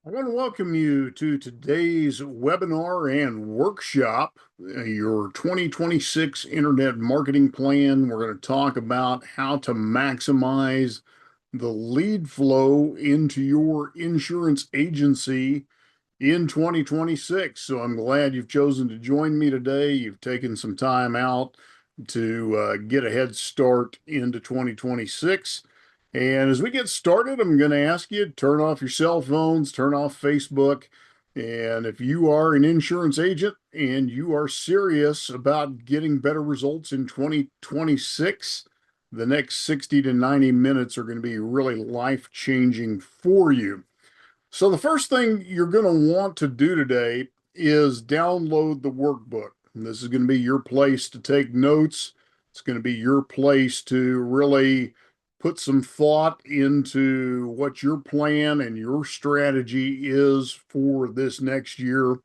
I want to welcome you to today's webinar and workshop, your 2026 Internet Marketing Plan. We're going to talk about how to maximize the lead flow into your insurance agency in 2026. So I'm glad you've chosen to join me today. You've taken some time out to get a head start into 2026. And as we get started, I'm going to ask you to turn off your cell phones, turn off Facebook. And if you are an insurance agent and you are serious about getting better results in 2026, the next 60 to 90 minutes are going to be really life-changing for you. So the first thing you're going to want to do today is download the workbook. And this is going to be your place to take notes. It's going to be your place to really put some thought into what your plan and your strategy is for this next year.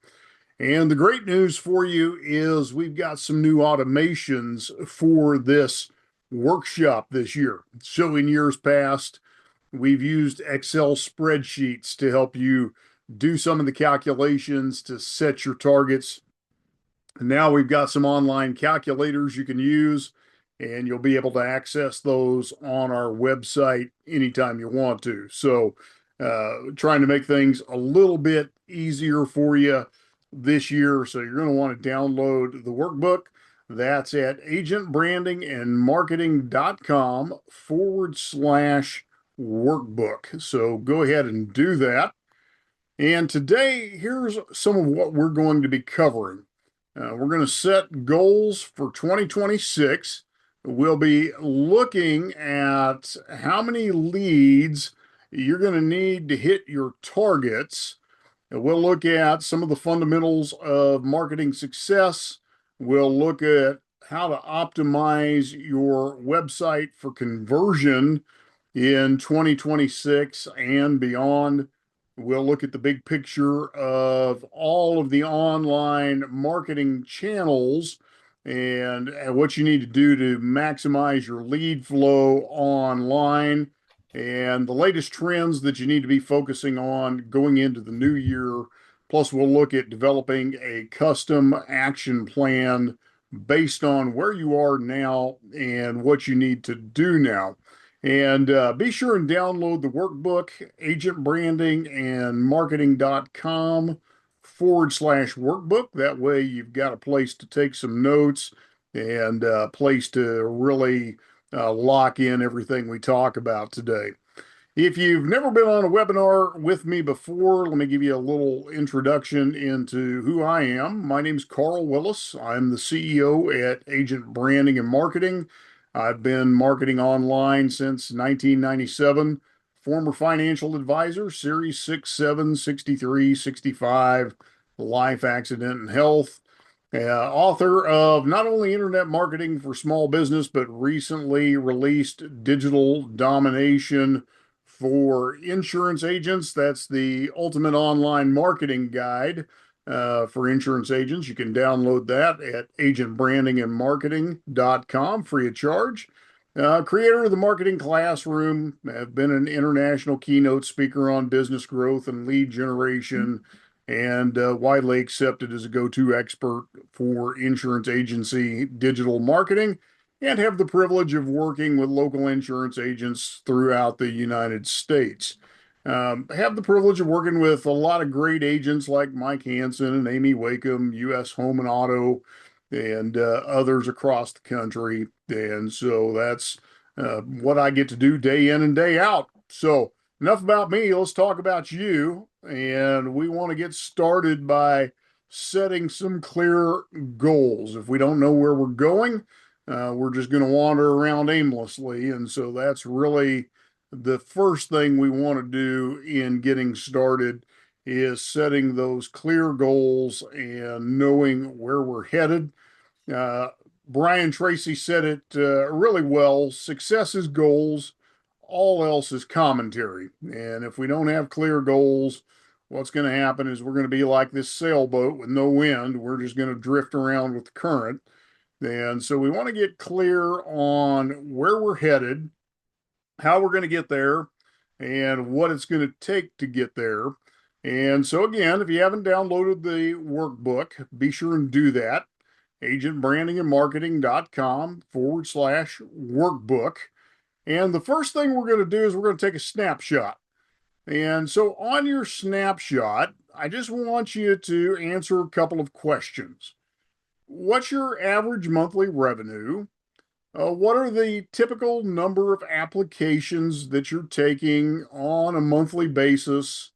And the great news for you is we've got some new automations for this workshop this year. So in years past, we've used Excel spreadsheets to help you do some of the calculations to set your targets. And now we've got some online calculators you can use, and you'll be able to access those on our website anytime you want to. So, trying to make things a little bit easier for you this year. So, you're going to want to download the workbook. That's at agentbrandingandmarketing.com/workbook. So go ahead and do that. And today, here's some of what we're going to be covering. We're going to set goals for 2026. We'll be looking at how many leads you're going to need to hit your targets. And we'll look at some of the fundamentals of marketing success. We'll look at how to optimize your website for conversion in 2026 and beyond. We'll look at the big picture of all of the online marketing channels and what you need to do to maximize your lead flow online and the latest trends that you need to be focusing on going into the new year. Plus, we'll look at developing a custom action plan based on where you are now and what you need to do now. And be sure and download the workbook, agentbrandingandmarketing.com/workbook. That way, you've got a place to take some notes and a place to really lock in everything we talk about today. If you've never been on a webinar with me before, let me give you a little introduction into who I am. My name is Carl Willis. I'm the CEO at Agent Branding and Marketing. I've been marketing online since 1997. Former financial advisor, Series 6, 7, 63, 65, Life, Accident, and Health. Author of not only Internet Marketing for Small Business, but recently released Digital Domination for Insurance Agents. That's the ultimate online marketing guide for insurance agents. You can download that at agentbrandingandmarketing.com free of charge. Creator of the Marketing Classroom, have been an international keynote speaker on business growth and lead generation, and widely accepted as a go-to expert for insurance agency digital marketing, and have the privilege of working with local insurance agents throughout the United States. Have the privilege of working with a lot of great agents like Mike Hansen and Amy Wakeham, U.S. Home and Auto, and others across the country. And so that's what I get to do day in and day out. So enough about me. Let's talk about you. And we want to get started by setting some clear goals. If we don't know where we're going, we're just going to wander around aimlessly. And so that's really the first thing we want to do in getting started is setting those clear goals and knowing where we're headed. Uh, Brian Tracy said it really well. Success is goals, all else is commentary. And if we don't have clear goals, what's going to happen is we're going to be like this sailboat with no wind. We're just going to drift around with the current. And so we want to get clear on where we're headed, how we're going to get there, and what it's going to take to get there. And so again, if you haven't downloaded the workbook, be sure and do that. agentbrandingandmarketing.com/workbook. And the first thing we're going to do is we're going to take a snapshot. And so on your snapshot, I just want you to answer a couple of questions. What's your average monthly revenue? What are the typical number of applications that you're taking on a monthly basis?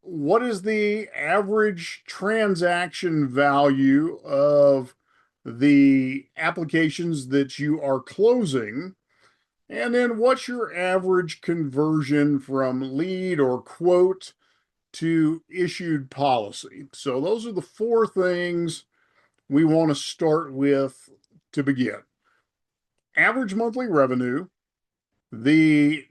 What is the average transaction value of the applications that you are closing? And then what's your average conversion from lead or quote to issued policy? So those are the four things we want to start with to begin. Average monthly revenue, the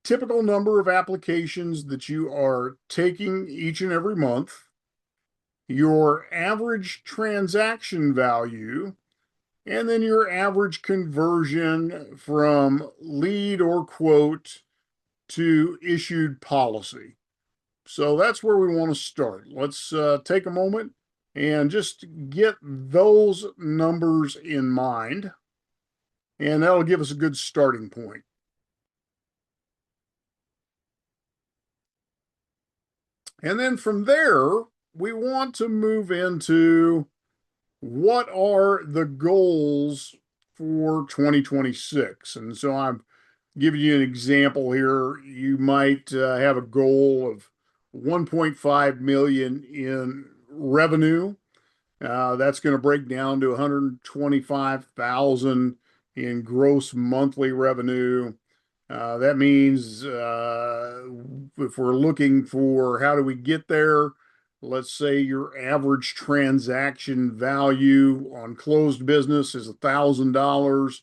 typical number of applications that you are taking each and every month, your average transaction value, and then your average conversion from lead or quote to issued policy. So that's where we want to start. Let's take a moment and just get those numbers in mind, and that'll give us a good starting point. And then from there, we want to move into what are the goals for 2026. And so I'm giving you an example here. You might have a goal of 1.5 million in revenue. That's going to break down to 125,000 in gross monthly revenue. That means if we're looking for how do we get there, let's say your average transaction value on closed business is $1,000.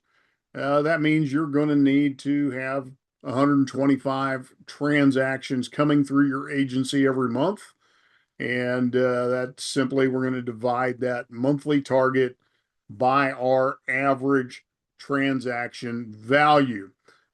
That means you're going to need to have 125 transactions coming through your agency every month. And that's simply, we're going to divide that monthly target by our average transaction value.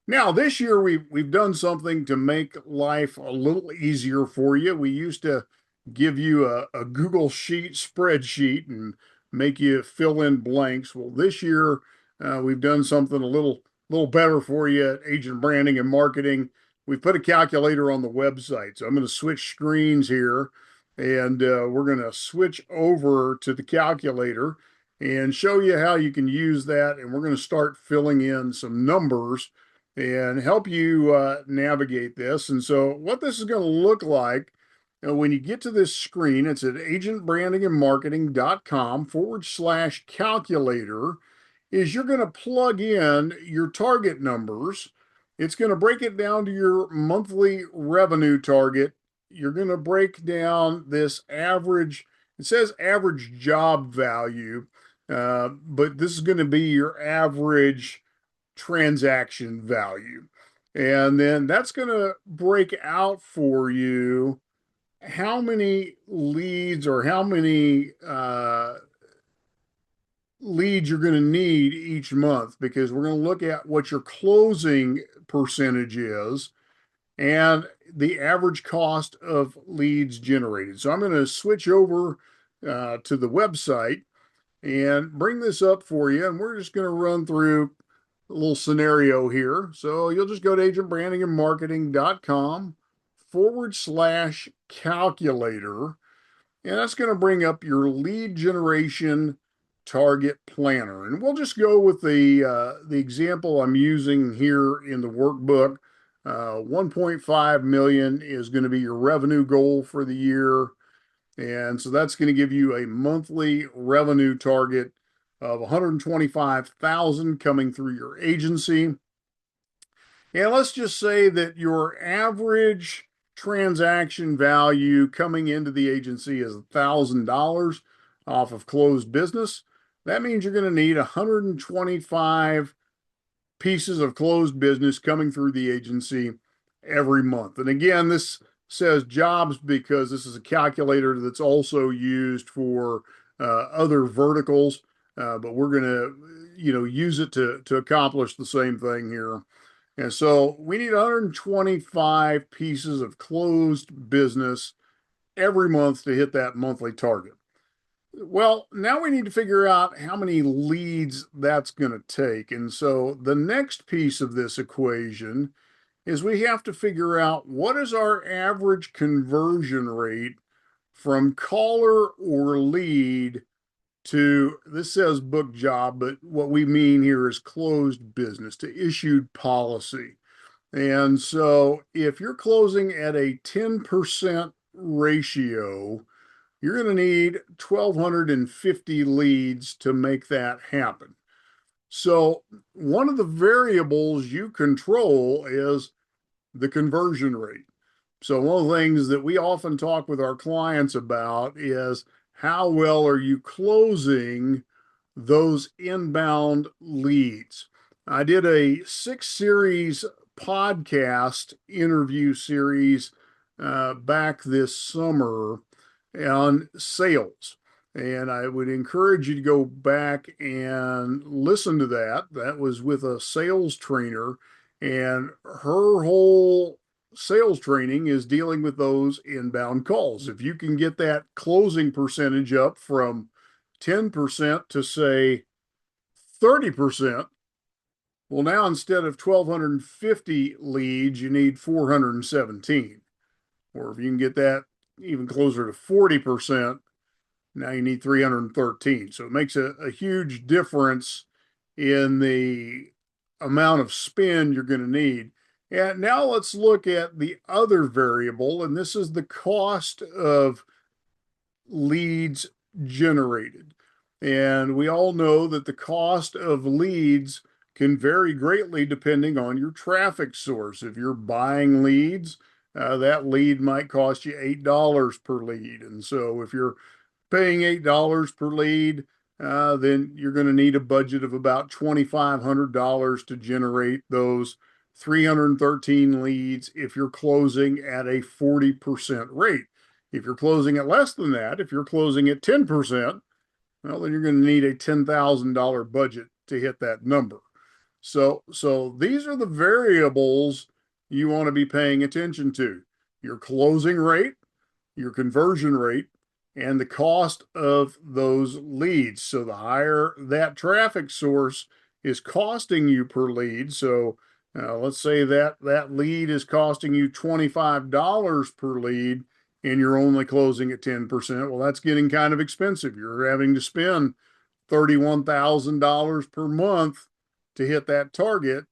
Now, this year we've done something to make life a little easier for you. We used to give you a Google Sheet spreadsheet and make you fill in blanks. Well, this year we've done something a little better for you at Agent Branding and Marketing. We put a calculator on the website. So I'm going to switch screens here, and we're going to switch over to the calculator and show you how you can use that. And we're going to start filling in some numbers and help you navigate this. And so what this is going to look like when you get to this screen, it's at agentbrandingandmarketing.com/calculator, is you're going to plug in your target numbers. It's going to break it down to your monthly revenue target. You're going to break down this average, it says average job value, but this is going to be your average transaction value. And then that's going to break out for you how many leads or how many leads you're going to need each month, because we're going to look at what your closing percentage is and the average cost of leads generated. So I'm going to switch over to the website and bring this up for you. And we're just going to run through a little scenario here. So you'll just go to agentbrandingandmarketing.com/calculator. And that's going to bring up your lead generation target planner. And we'll just go with the example I'm using here in the workbook. 1.5 million is going to be your revenue goal for the year. And so that's going to give you a monthly revenue target of 125,000 coming through your agency. And let's just say that your average transaction value coming into the agency is $1,000 off of closed business. That means you're going to need 125 pieces of closed business coming through the agency every month. And again, this says jobs because this is a calculator that's also used for other verticals, but we're going to, use it to accomplish the same thing here. And so we need 125 pieces of closed business every month to hit that monthly target. Well, now we need to figure out how many leads that's going to take. And so the next piece of this equation is we have to figure out what is our average conversion rate from caller or lead to, this says book job, but what we mean here is closed business, to issued policy. And so if you're closing at a 10% ratio, you're going to need 1,250 leads to make that happen. So one of the variables you control is the conversion rate. So one of the things that we often talk with our clients about is how well are you closing those inbound leads? I did a 6 series podcast interview series back this summer on sales. And I would encourage you to go back and listen to that. That was with a sales trainer, and her whole sales training is dealing with those inbound calls. If you can get that closing percentage up from 10% to say 30%, well, now instead of 1,250 leads, you need 417. Or if you can get that even closer to 40%, now you need 313. So it makes a huge difference in the amount of spend you're going to need. And now let's look at the other variable, and this is the cost of leads generated. And we all know that the cost of leads can vary greatly depending on your traffic source. If you're buying leads, that lead might cost you $8 per lead. And so if you're paying $8 per lead, then you're going to need a budget of about $2,500 to generate those 313 leads if you're closing at a 40% rate. If you're closing at less than that, if you're closing at 10%, well, then you're going to need a $10,000 budget to hit that number. So these are the variables you want to be paying attention to: your closing rate, your conversion rate, and the cost of those leads. So the higher that traffic source is costing you per lead, so let's say that lead is costing you $25 per lead and you're only closing at 10%. Well, that's getting kind of expensive. You're having to spend $31,000 per month to hit that target.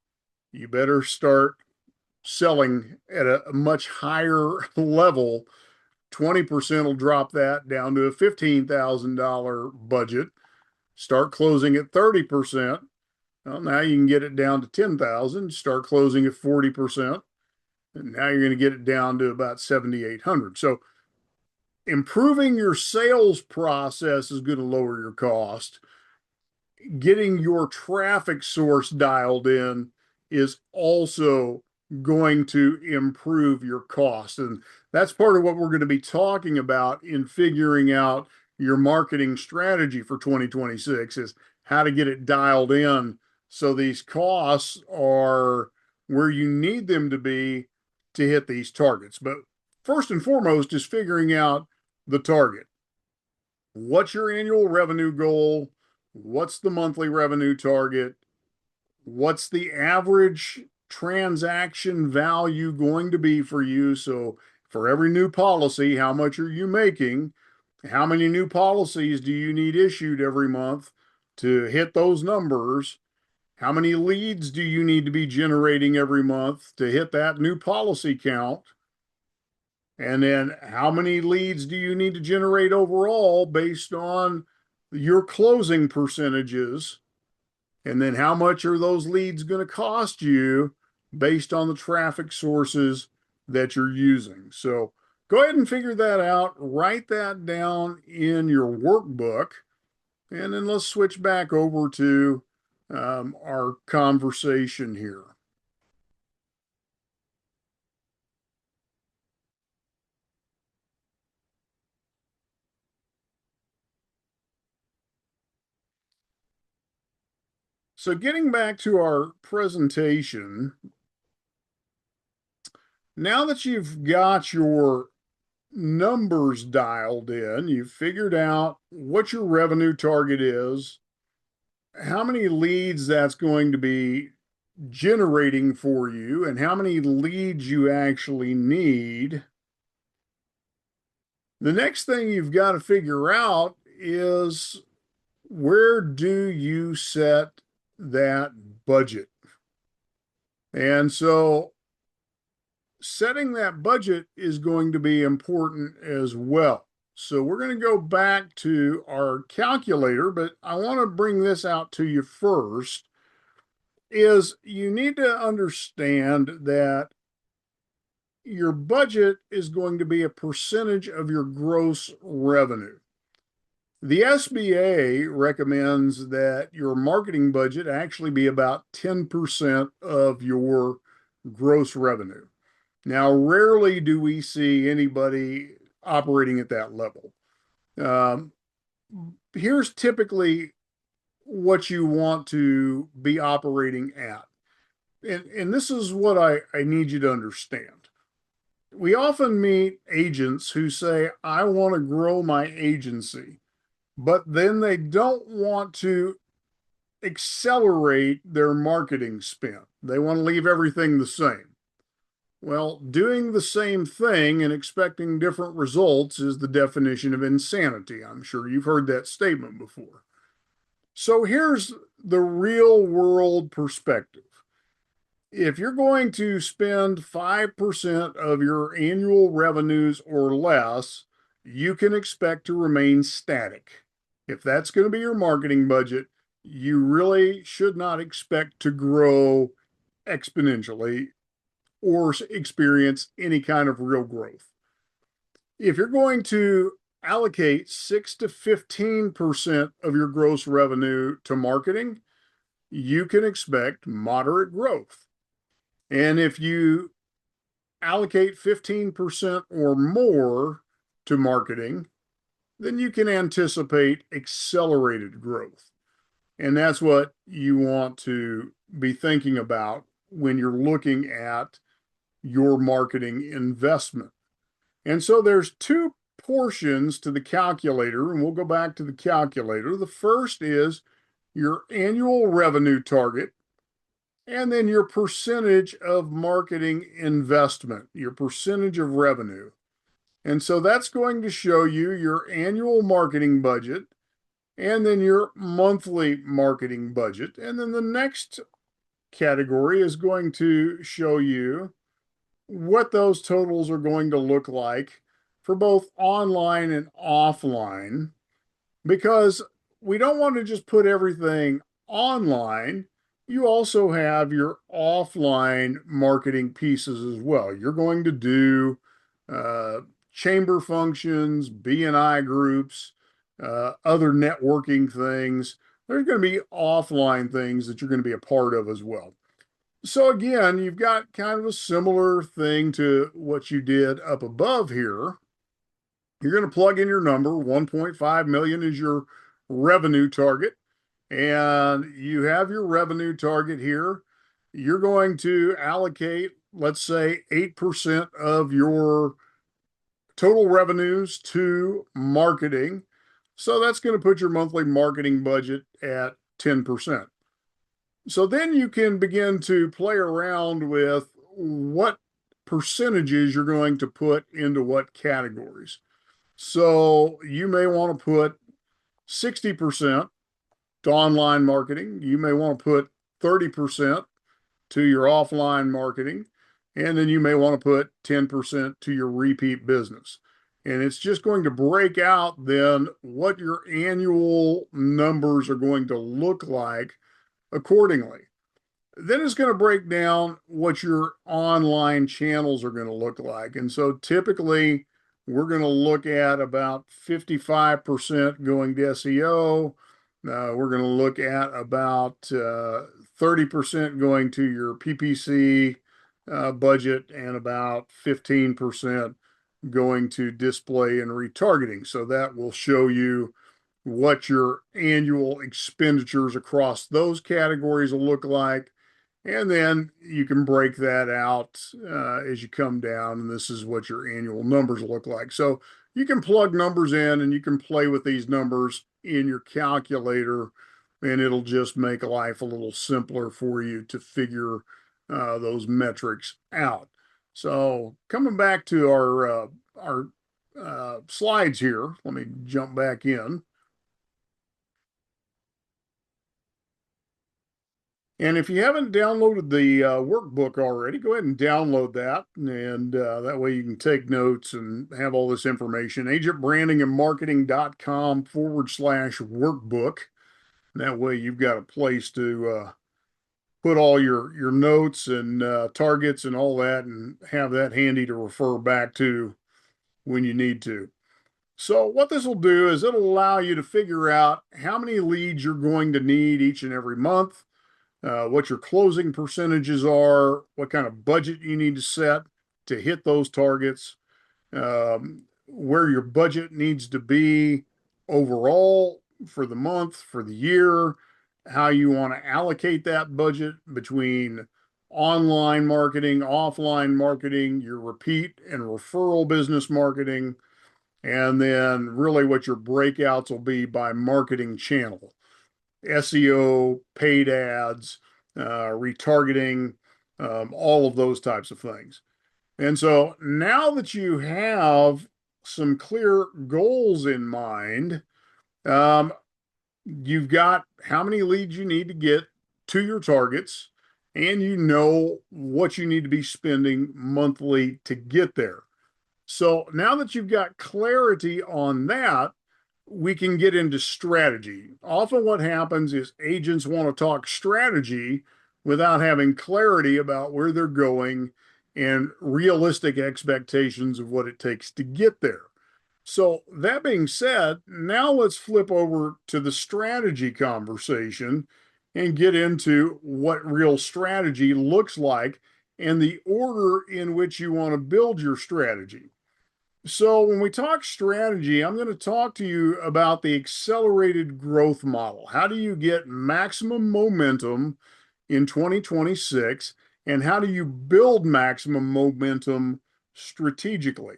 You better start selling at a much higher level. 20% will drop that down to a $15,000 budget. Start closing at 30%. Well, now you can get it down to 10,000. Start closing at 40%. And now you're going to get it down to about 7,800. So improving your sales process is going to lower your cost. Getting your traffic source dialed in is also going to improve your cost. And that's part of what we're going to be talking about in figuring out your marketing strategy for 2026, is how to get it dialed in so these costs are where you need them to be to hit these targets. But first and foremost is figuring out the target. What's your annual revenue goal? What's the monthly revenue target? What's the average transaction value going to be for you? So for every new policy, how much are you making? How many new policies do you need issued every month to hit those numbers? How many leads do you need to be generating every month to hit that new policy count? And then how many leads do you need to generate overall based on your closing percentages? And then how much are those leads going to cost you based on the traffic sources that you're using? So go ahead and figure that out. Write that down in your workbook. And then let's switch back over to our conversation here. So getting back to our presentation, now that you've got your numbers dialed in. You've figured out what your revenue target is, how many leads that's going to be generating for you, and how many leads you actually need. The next thing you've got to figure out is, where do you set that budget? And so setting that budget is going to be important as well. So we're going to go back to our calculator, but I want to bring this out to you first. Is you need to understand that your budget is going to be a percentage of your gross revenue. The SBA recommends that your marketing budget actually be about 10% of your gross revenue. Now, rarely do we see anybody operating at that level. Um, Here's typically what you want to be operating at. And this is what I need you to understand. We often meet agents who say, I want to grow my agency, but then they don't want to accelerate their marketing spend. They want to leave everything the same. Well, doing the same thing and expecting different results is the definition of insanity. I'm sure you've heard that statement before. So here's the real world perspective. If you're going to spend 5% of your annual revenues or less, you can expect to remain static. If that's going to be your marketing budget, you really should not expect to grow exponentially or experience any kind of real growth. If you're going to allocate 6 to 15% of your gross revenue to marketing, you can expect moderate growth. And if you allocate 15% or more to marketing, then you can anticipate accelerated growth. And that's what you want to be thinking about when you're looking at your marketing investment. And so there's two portions to the calculator, and we'll go back to the calculator. The first is your annual revenue target, and then your percentage of marketing investment, your percentage of revenue. And so that's going to show you your annual marketing budget and then your monthly marketing budget. And then the next category is going to show you what those totals are going to look like for both online and offline, because we don't want to just put everything online. You also have your offline marketing pieces as well. You're going to do uh, chamber functions, BNI groups, other networking things. There's going to be offline things that you're going to be a part of as well. So again, you've got kind of a similar thing to what you did up above here. You're going to plug in your number. 1.5 million is your revenue target. And you have your revenue target here. You're going to allocate, let's say, 8% of your total revenues to marketing. So that's going to put your monthly marketing budget at 10%. So then you can begin to play around with what percentages you're going to put into what categories. So you may want to put 60% to online marketing. You may want to put 30% to your offline marketing. And then you may want to put 10% to your repeat business. And it's just going to break out then what your annual numbers are going to look like accordingly. Then it's going to break down what your online channels are going to look like. And so typically we're going to look at about 55% going to SEO. We're going to look at about 30% going to your PPC budget and about 15% going to display and retargeting. So that will show you what your annual expenditures across those categories will look like. And then you can break that out as you come down, and this is what your annual numbers look like. So you can plug numbers in and you can play with these numbers in your calculator, and it'll just make life a little simpler for you to figure those metrics out. So coming back to our slides here, let me jump back in. And if you haven't downloaded the workbook already, go ahead and download that. And that way you can take notes and have all this information. Agentbrandingandmarketing.com/workbook. That way you've got a place to put all your notes and targets and all that and have that handy to refer back to when you need to. So what this will do is it'll allow you to figure out how many leads you're going to need each and every month, what your closing percentages are, what kind of budget you need to set to hit those targets, where your budget needs to be overall for the month, for the year, how you want to allocate that budget between online marketing, offline marketing, your repeat and referral business marketing, and then really what your breakouts will be by marketing channel. SEO, paid ads, retargeting, all of those types of things. And so now that you have some clear goals in mind, um, you've got how many leads you need to get to your targets, and you know what you need to be spending monthly to get there. So now that you've got clarity on that, we can get into strategy. Often, what happens is agents want to talk strategy without having clarity about where they're going and realistic expectations of what it takes to get there. So, that being said, now let's flip over to the strategy conversation and get into what real strategy looks like and the order in which you want to build your strategy. So, when we talk strategy, I'm going to talk to you about the accelerated growth model. How do you get maximum momentum in 2026? And how do you build maximum momentum strategically?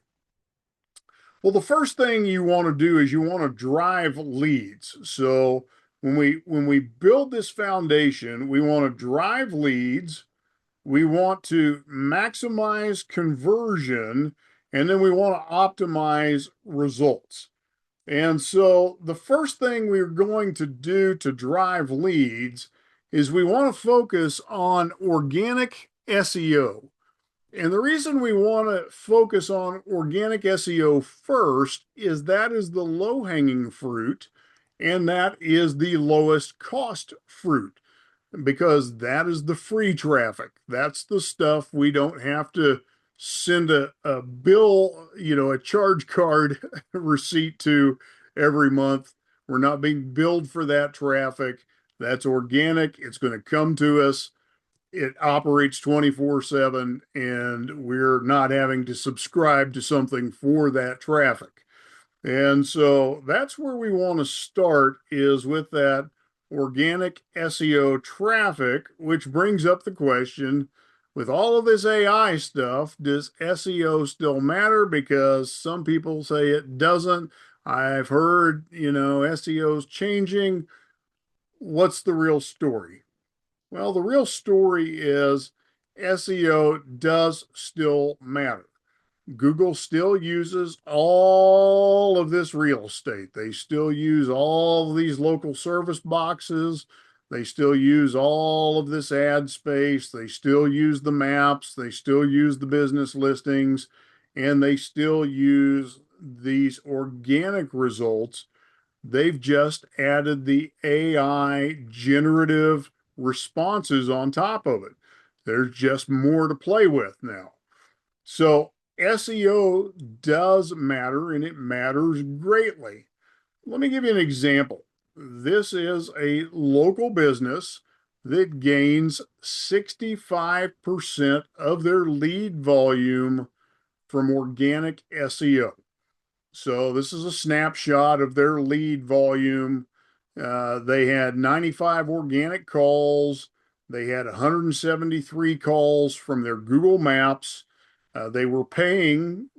Well, the first thing you want to do is you want to drive leads. So, when we build this foundation, we want to drive leads, we want to maximize conversion, and then we want to optimize results. And so the first thing we're going to do to drive leads is we want to focus on organic SEO. And the reason we want to focus on organic SEO first is that is the low hanging fruit and that is the lowest cost fruit because that is the free traffic. That's the stuff we don't have to send a bill, a charge card receipt to every month. We're not being billed for that traffic. That's organic. It's going to come to us. It operates 24/7, and we're not having to subscribe to something for that traffic. And so that's where we want to start is with that organic SEO traffic, which brings up the question with all of this AI stuff, does SEO still matter? Because some people say it doesn't. I've heard, SEO is changing. What's the real story? Well, the real story is SEO does still matter. Google still uses all of this real estate. They still use all of these local service boxes. They still use all of this ad space. They still use the maps. They still use the business listings. And they still use these organic results. They've just added the AI generative responses on top of it. There's just more to play with now. So SEO does matter and it matters greatly. Let me give you an example. This is a local business that gains 65% of their lead volume from organic SEO. So this is a snapshot of their lead volume. They had 95 organic calls. They had 173 calls from their Google Maps. They were paying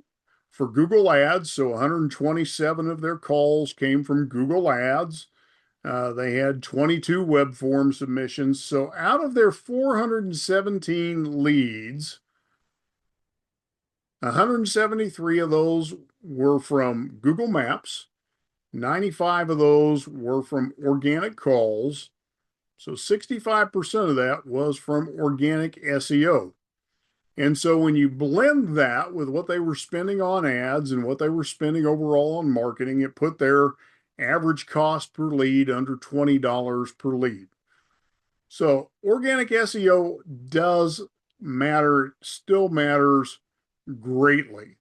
for Google Ads, so 127 of their calls came from Google Ads. They had 22 web form submissions. So out of their 417 leads, 173 of those were from Google Maps. 95 of those were from organic calls. So 65% of that was from organic SEO. And so when you blend that with what they were spending on ads and what they were spending overall on marketing, it put their average cost per lead under $20 per lead. So organic SEO does matter, still matters greatly.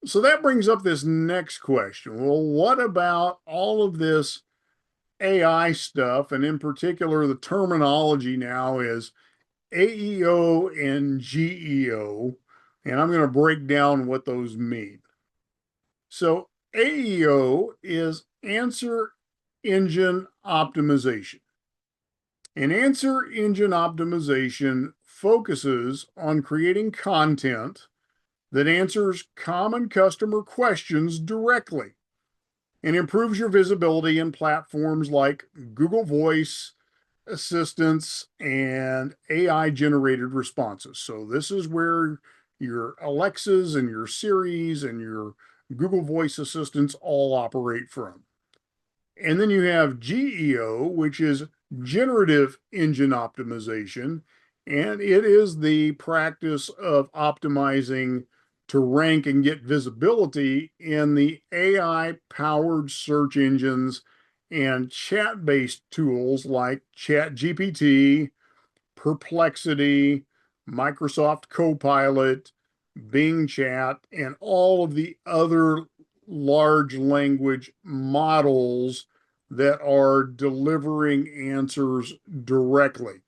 So that brings up this next question. Well, what about all of this AI stuff? And in particular, the terminology now is AEO and GEO. And I'm going to break down what those mean. So AEO is answer engine optimization. And answer engine optimization focuses on creating content that answers common customer questions directly and improves your visibility in platforms like Google Voice Assistants and AI generated responses. So, this is where your Alexas and your Siris and your Google Voice Assistants all operate from. And then you have GEO, which is generative engine optimization, and it is the practice of optimizing to rank and get visibility in the AI powered search engines and chat based tools like ChatGPT, Perplexity, Microsoft Copilot, Bing Chat, and all of the other large language models that are delivering answers directly.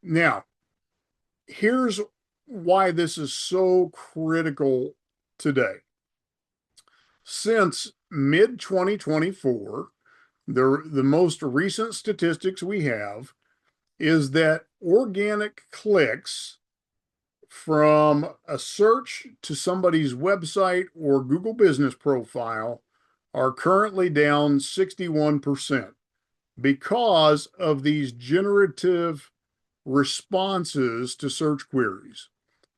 Now, here's why this is so critical today. Since mid 2024, the most recent statistics we have is that organic clicks from a search to somebody's website or Google business profile are currently down 61% because of these generative responses to search queries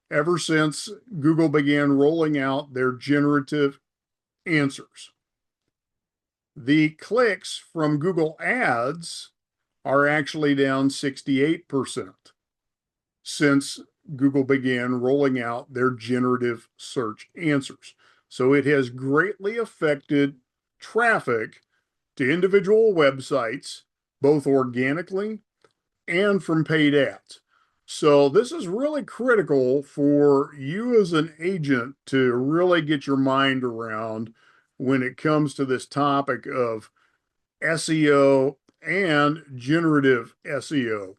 ever since Google began rolling out their generative answers. The clicks from Google Ads are actually down 68% since Google began rolling out their generative search answers. So it has greatly affected traffic to individual websites, both organically and from paid ads. So this is really critical for you as an agent to really get your mind around when it comes to this topic of SEO and generative SEO.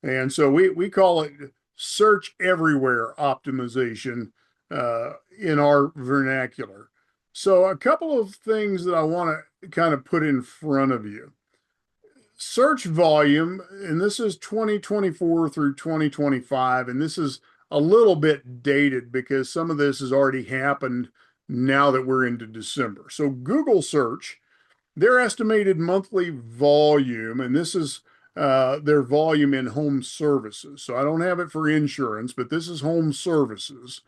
And so we call it search everywhere optimization in our vernacular. So, a couple of things that I want to kind of put in front of you. Search volume, and this is 2024 through 2025, and this is a little bit dated because some of this has already happened now that we're into December. So, Google search, their estimated monthly volume, and this is their volume in home services. So I don't have it for insurance, but this is home services.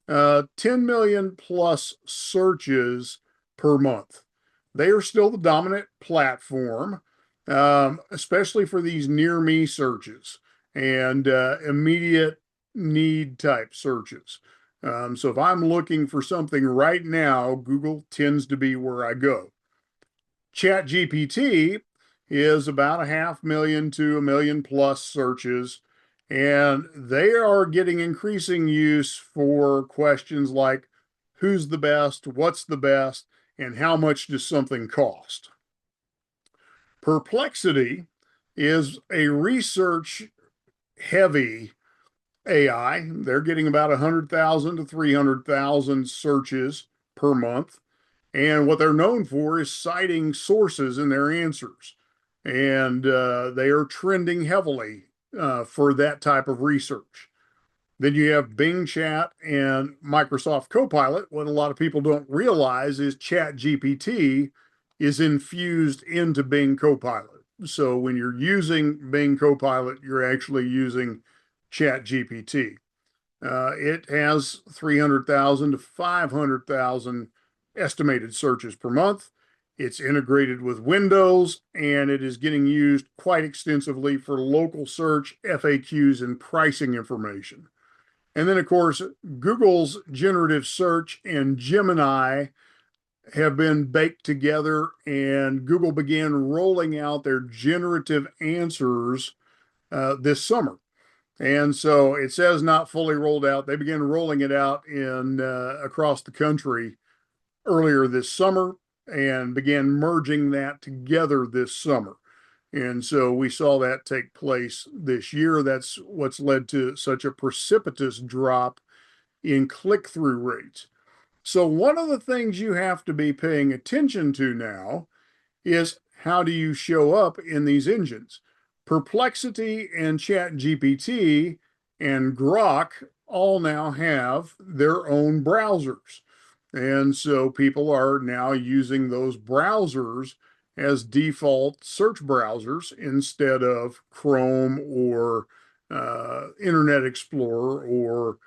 10 million plus searches per month. They are still the dominant platform, especially for these near me searches and immediate need type searches. So if I'm looking for something right now, Google tends to be where I go. ChatGPT is about 500,000 to 1 million plus searches, and they are getting increasing use for questions like who's the best, what's the best, and how much does something cost. Perplexity is a research heavy AI. They're getting about 100,000 to 300,000 searches per month. And what they're known for is citing sources in their answers. And they are trending heavily for that type of research. Then you have Bing Chat and Microsoft Copilot. What a lot of people don't realize is ChatGPT is infused into Bing Copilot. So when you're using Bing Copilot, you're actually using ChatGPT. It has 300,000 to 500,000 estimated searches per month. It's integrated with Windows, and it is getting used quite extensively for local search, FAQs, and pricing information. And then, of course, Google's generative search and Gemini have been baked together, and Google began rolling out their generative answers this summer. And so it says not fully rolled out. They began rolling it out in across the country earlier this summer and began merging that together this summer. And so we saw that take place this year. That's what's led to such a precipitous drop in click-through rates. So one of the things you have to be paying attention to now is how do you show up in these engines? Perplexity and ChatGPT and Grok all now have their own browsers. And so people are now using those browsers as default search browsers instead of Chrome or Internet Explorer or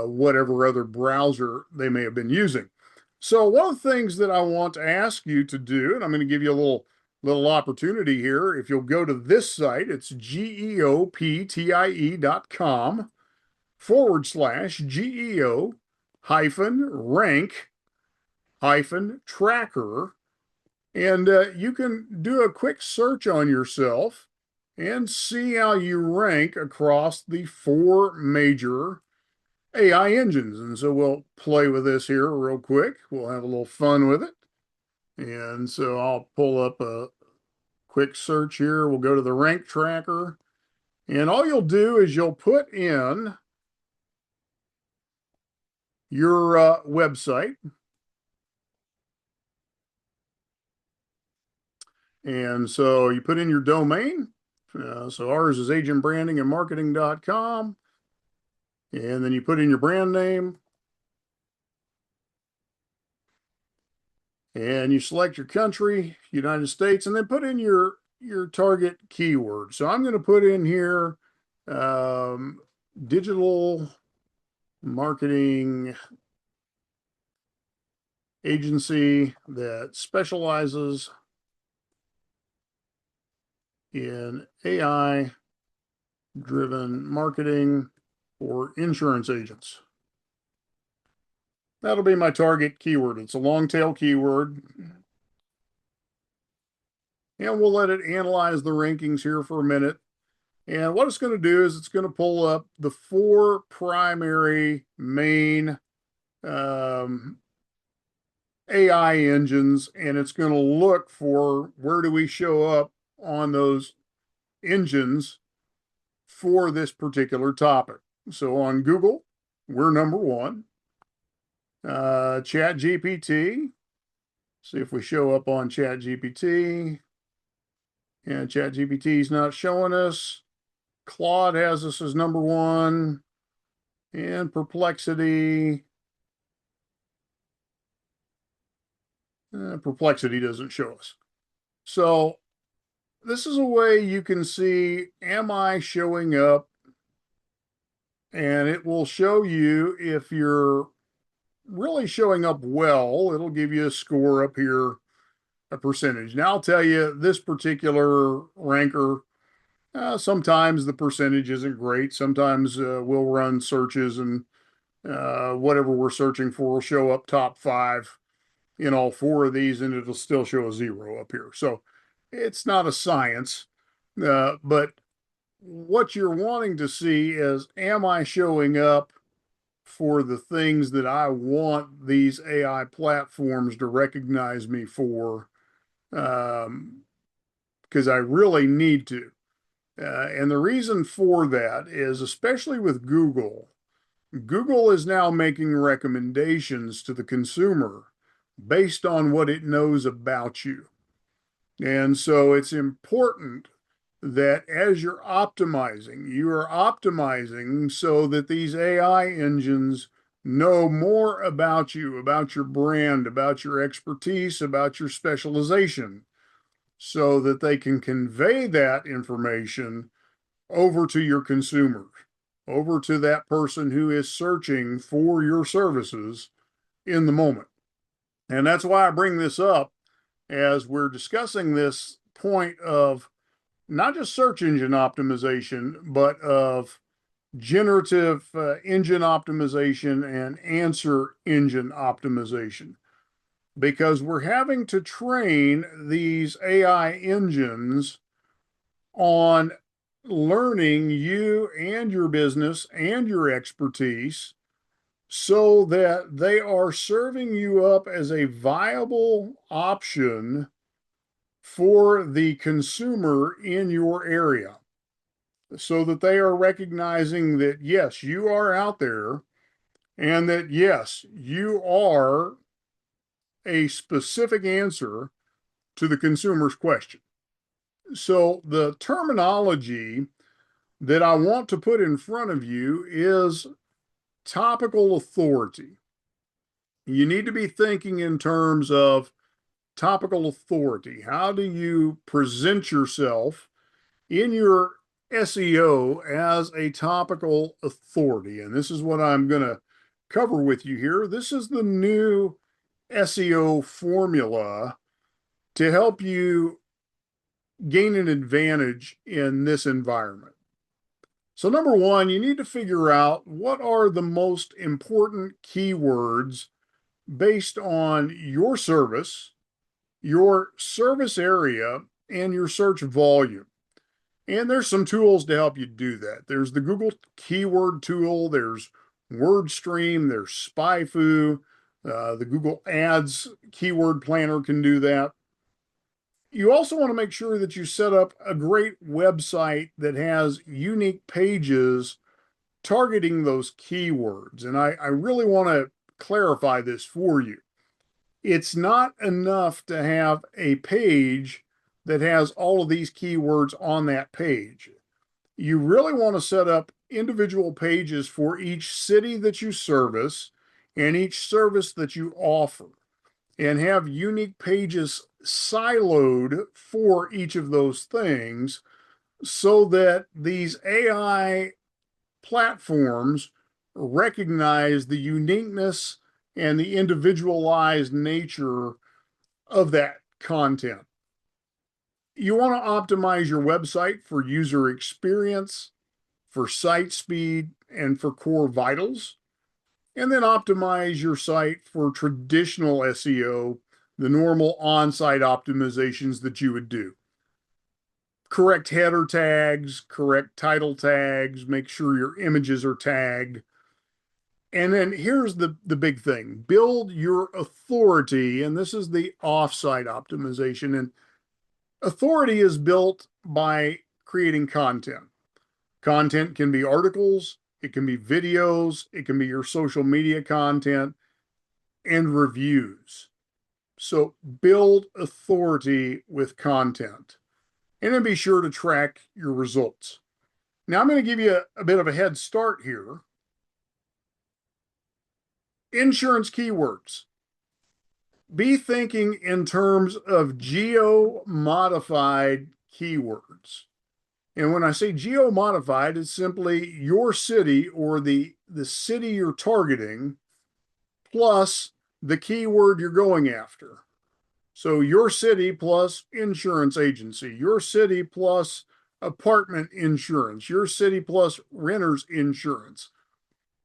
whatever other browser they may have been using. So one of the things that I want to ask you to do, and I'm going to give you a little opportunity here. If you'll go to this site, it's geoptie.com/GEO hyphen rank hyphen tracker. And you can do a quick search on yourself and see how you rank across the four major AI engines. And so we'll play with this here real quick. We'll have a little fun with it. And so I'll pull up a quick search here. We'll go to the rank tracker. And all you'll do is you'll put in your website. And so you put in your domain. So ours is agentbrandingandmarketing.com. And then you put in your brand name. And you select your country, United States, and then put in your target keyword. So I'm going to put in here digital marketing agency that specializes in AI driven marketing for insurance agents. That'll be my target keyword. It's a long tail keyword. And we'll let it analyze the rankings here for a minute. And what it's going to do is it's going to pull up the four primary main AI engines, and it's going to look for where do we show up on those engines for this particular topic. So on Google, we're number one. ChatGPT. See if we show up on ChatGPT. And ChatGPT is not showing us. Claude has us as number one. And Perplexity. Perplexity doesn't show us. So this is a way you can see, am I showing up? And it will show you if you're really showing up well. It'll give you a score up here, a percentage. Now I'll tell you, this particular ranker, sometimes the percentage isn't great. Sometimes we'll run searches and whatever we're searching for will show up top 5 in all 4 of these, and it'll still show a 0 up here. So it's not a science, but what you're wanting to see is, am I showing up for the things that I want these AI platforms to recognize me for? Because I really need to. And the reason for that is, especially with Google, Google is now making recommendations to the consumer based on what it knows about you. And so it's important that as you are optimizing so that these AI engines know more about you, about your brand, about your expertise, about your specialization, so that they can convey that information over to your consumer, over to that person who is searching for your services in the moment. And that's why I bring this up as we're discussing this point of not just search engine optimization, but of generative engine optimization and answer engine optimization. Because we're having to train these AI engines on learning you and your business and your expertise so that they are serving you up as a viable option for the consumer in your area, so that they are recognizing that, yes, you are out there and that, yes, you are a specific answer to the consumer's question. So the terminology that I want to put in front of you is topical authority. You need to be thinking in terms of topical authority. How do you present yourself in your SEO as a topical authority? And this is what I'm going to cover with you here. This is the new SEO formula to help you gain an advantage in this environment. So, number one, you need to figure out what are the most important keywords based on your service area, and your search volume. And there's some tools to help you do that. There's the Google keyword tool, there's WordStream, there's SpyFu, the Google Ads keyword planner can do that. You also want to make sure that you set up a great website that has unique pages targeting those keywords. And I really want to clarify this for you. It's not enough to have a page that has all of these keywords on that page. You really want to set up individual pages for each city that you service and each service that you offer, and have unique pages siloed for each of those things so that these AI platforms recognize the uniqueness and the individualized nature of that content. You want to optimize your website for user experience, for site speed, and for core vitals, and then optimize your site for traditional SEO, the normal on-site optimizations that you would do. Correct header tags, correct title tags, make sure your images are tagged. And then here's the big thing: build your authority. And this is the offsite optimization. And authority is built by creating content. Content can be articles, it can be videos, it can be your social media content, and reviews. So build authority with content. And then be sure to track your results. Now, I'm going to give you a bit of a head start here. Insurance keywords. Be thinking in terms of geo-modified keywords. And when I say geo-modified, it's simply your city or the city you're targeting plus the keyword you're going after. So your city plus insurance agency, your city plus apartment insurance, your city plus renter's insurance.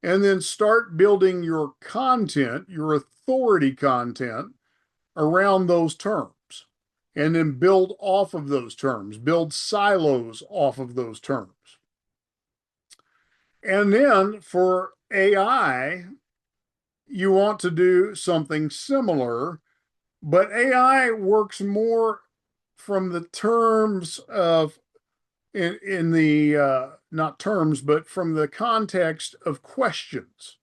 And then start building your content, your authority content around those terms. And then build off of those terms, build silos off of those terms. And then for AI, you want to do something similar, but AI works more from the terms of, in the, not terms, but from the context of questions.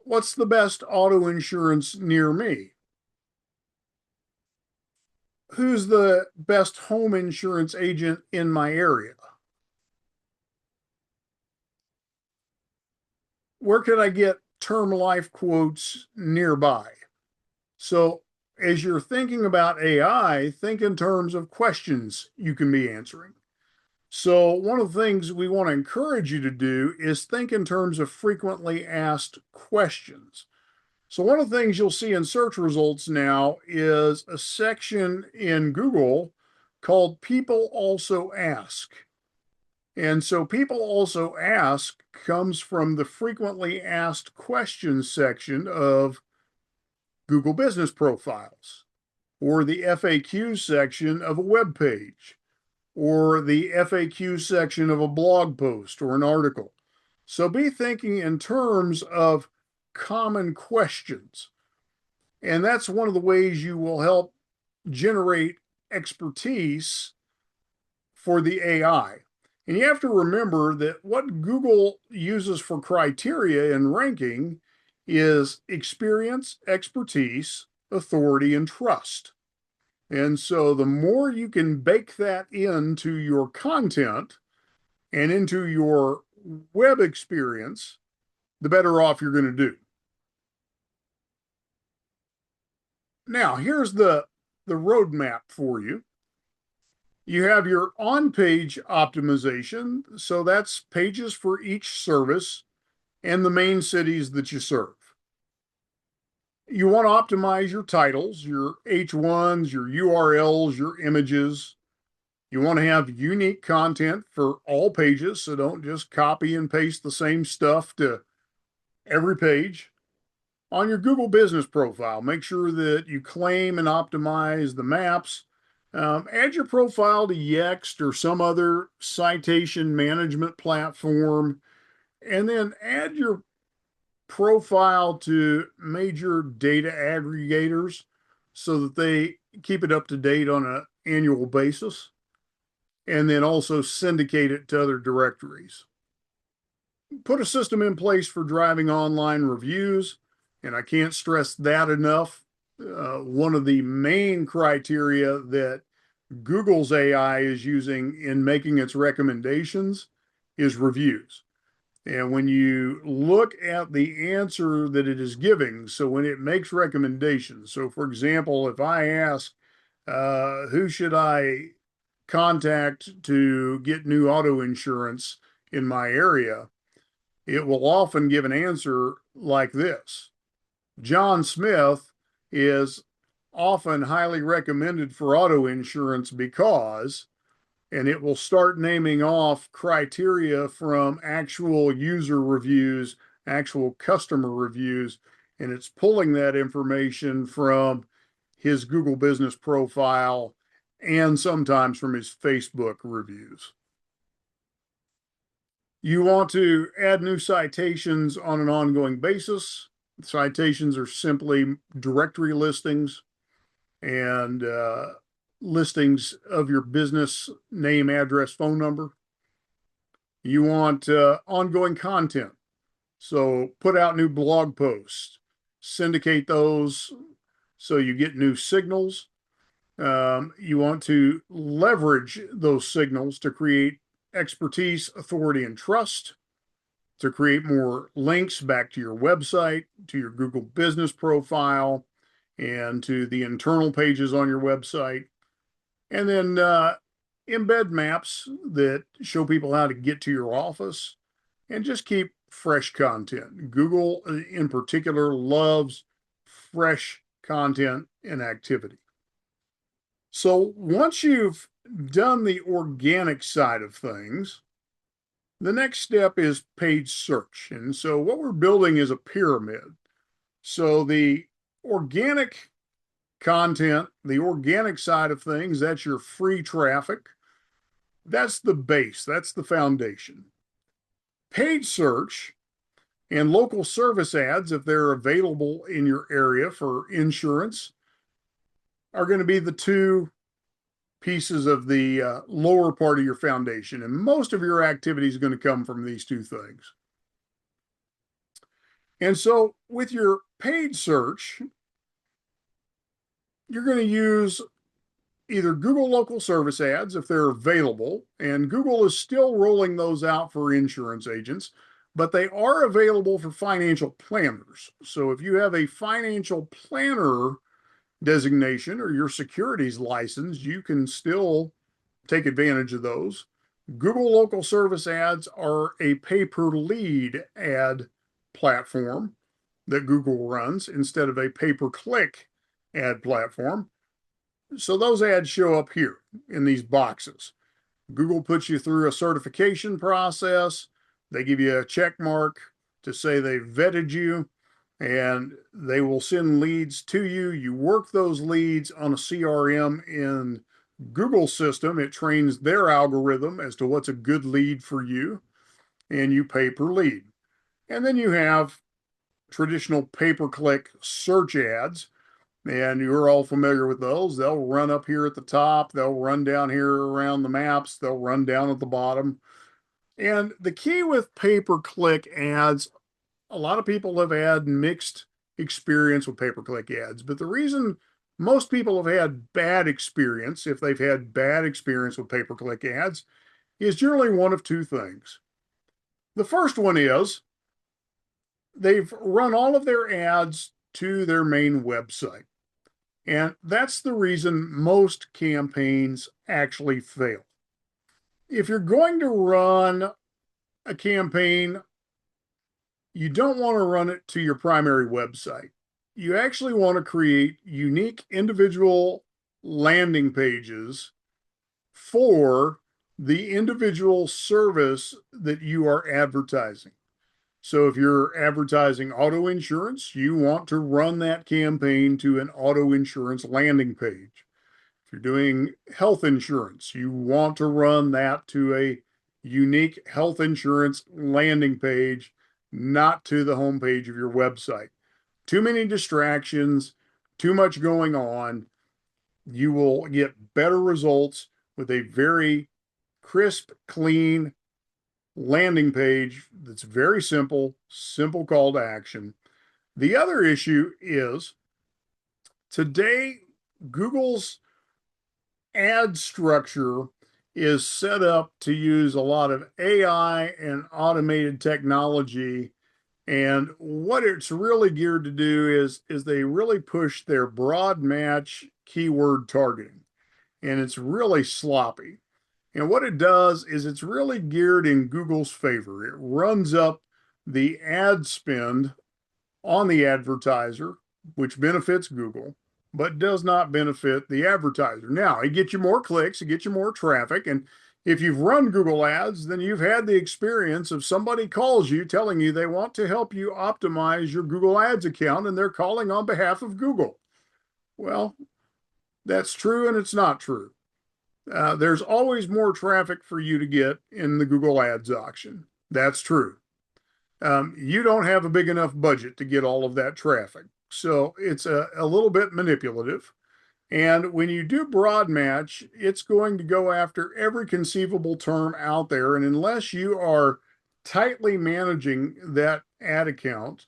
What's the best auto insurance near me? who's the best home insurance agent in my area? Where can I get term life quotes nearby? So, as you're thinking about AI, think in terms of questions you can be answering. So, one of the things we want to encourage you to do is think in terms of frequently asked questions. So, one of the things you'll see in search results now is a section in Google called People Also Ask. And so, People Also Ask comes from the frequently asked questions section of Google Business Profiles, or the FAQ section of a web page, or the FAQ section of a blog post or an article. So be thinking in terms of common questions. And that's one of the ways you will help generate expertise for the AI. And you have to remember that what Google uses for criteria in ranking is experience, expertise, authority, and trust. And so the more you can bake that into your content and into your web experience, the better off you're going to do. Now, here's the roadmap for you. You have your on-page optimization. So that's pages for each service and the main cities that you serve. You want to optimize your titles, your H1s, your URLs, your images. You want to have unique content for all pages, so don't just copy and paste the same stuff to every page. On your Google Business Profile, make sure that you claim and optimize the maps. Add your profile to Yext or some other citation management platform, and then add your profile to major data aggregators so that they keep it up to date on an annual basis, and then also syndicate it to other directories. Put a system in place for driving online reviews, and I can't stress that enough. One of the main criteria that Google's AI is using in making its recommendations is reviews. And when you look at the answer that it is giving, so when it makes recommendations, so for example, if I ask, who should I contact to get new auto insurance in my area, it will often give an answer like this: John Smith is often highly recommended for auto insurance because, and it will start naming off criteria from actual user reviews, actual customer reviews, and it's pulling that information from his Google business profile and sometimes from his Facebook reviews. You want to add new citations on an ongoing basis. Citations are simply directory listings and listings of your business name, address, phone number. You want ongoing content. So put out new blog posts, syndicate those so you get new signals. You want to leverage those signals to create expertise, authority, and trust, to create more links back to your website, to your Google business profile, and to the internal pages on your website. And then embed maps that show people how to get to your office, and just keep fresh content. Google, in particular, loves fresh content and activity. So once you've done the organic side of things, the next step is page search. And so what we're building is a pyramid. So the organic content, the organic side of things, that's your free traffic. That's the base, that's the foundation. Paid search and local service ads, if they're available in your area for insurance, are going to be the two pieces of the lower part of your foundation. And most of your activity is going to come from these two things. And so with your paid search, you're going to use either Google local service ads if they're available, and Google is still rolling those out for insurance agents, but they are available for financial planners. So if you have a financial planner designation or your securities license, you can still take advantage of those. Google local service ads are a pay per lead ad platform that Google runs instead of a pay per click ad platform. So those ads show up here in these boxes. Google puts you through a certification process. They give you a check mark to say they vetted you, and they will send leads to you. You work those leads on a CRM in Google's system. It trains their algorithm as to what's a good lead for you, and you pay per lead. And then you have traditional pay-per-click search ads, and you're all familiar with those. They'll run up here at the top, they'll run down here around the maps, they'll run down at the bottom. And the key with pay-per-click ads, a lot of people have had mixed experience with pay-per-click ads, but the reason most people have had bad experience, if they've had bad experience with pay-per-click ads, is generally one of two things. The first one is they've run all of their ads to their main website. And that's the reason most campaigns actually fail. If you're going to run a campaign, you don't want to run it to your primary website. You actually want to create unique individual landing pages for the individual service that you are advertising. So if you're advertising auto insurance, you want to run that campaign to an auto insurance landing page. If you're doing health insurance, you want to run that to a unique health insurance landing page, not to the homepage of your website. Too many distractions, too much going on. You will get better results with a very crisp, clean landing page that's very simple, simple call to action. The other issue is today, Google's ad structure is set up to use a lot of AI and automated technology. And what it's really geared to do is they really push their broad match keyword targeting. And it's really sloppy. And what it does is it's really geared in Google's favor. It runs up the ad spend on the advertiser, which benefits Google, but does not benefit the advertiser. Now, it gets you more clicks, it gets you more traffic. And if you've run Google ads, then you've had the experience of somebody calls you telling you they want to help you optimize your Google Ads account and they're calling on behalf of Google. Well, that's true and it's not true. There's always more traffic for you to get in the Google Ads auction. That's true. You don't have a big enough budget to get all of that traffic. So it's a little bit manipulative. And when you do broad match, it's going to go after every conceivable term out there. And unless you are tightly managing that ad account,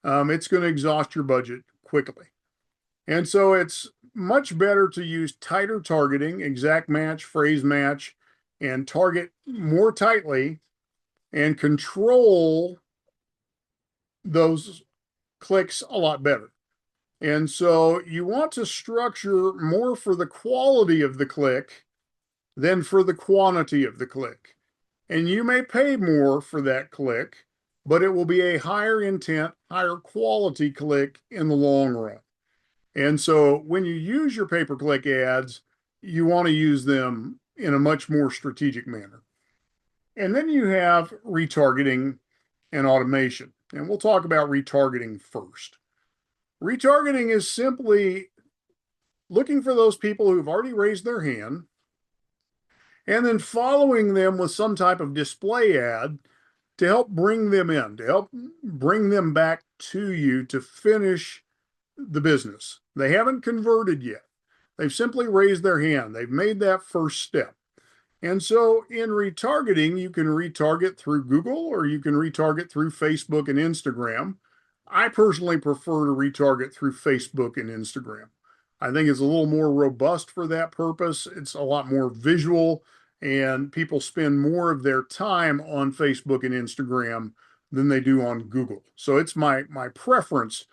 it's going to exhaust your budget quickly. And so it's much better to use tighter targeting, exact match, phrase match, and target more tightly and control those clicks a lot better. And so you want to structure more for the quality of the click than for the quantity of the click. And you may pay more for that click, but it will be a higher intent, higher quality click in the long run. And so when you use your pay-per-click ads, you want to use them in a much more strategic manner. And then you have retargeting and automation. And we'll talk about retargeting first. Retargeting is simply looking for those people who've already raised their hand and then following them with some type of display ad to help bring them in, to help bring them back to you to finish the business. They haven't converted yet. They've simply raised their hand. They've made that first step. And so in retargeting, you can retarget through Google or you can retarget through Facebook and Instagram. I personally prefer to retarget through Facebook and Instagram. I think it's a little more robust for that purpose. It's a lot more visual, and people spend more of their time on Facebook and Instagram than they do on Google. So it's my preference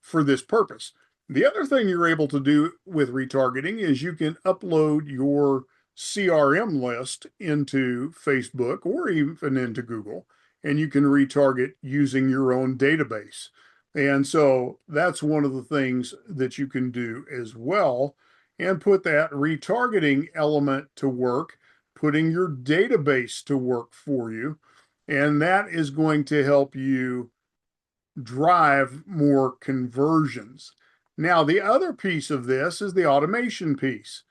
for this purpose. The other thing you're able to do with retargeting is you can upload your CRM list into Facebook or even into Google, and you can retarget using your own database. And so that's one of the things that you can do as well, and put that retargeting element to work, putting your database to work for you. And that is going to help you drive more conversions. Now, the other piece of this is the automation piece.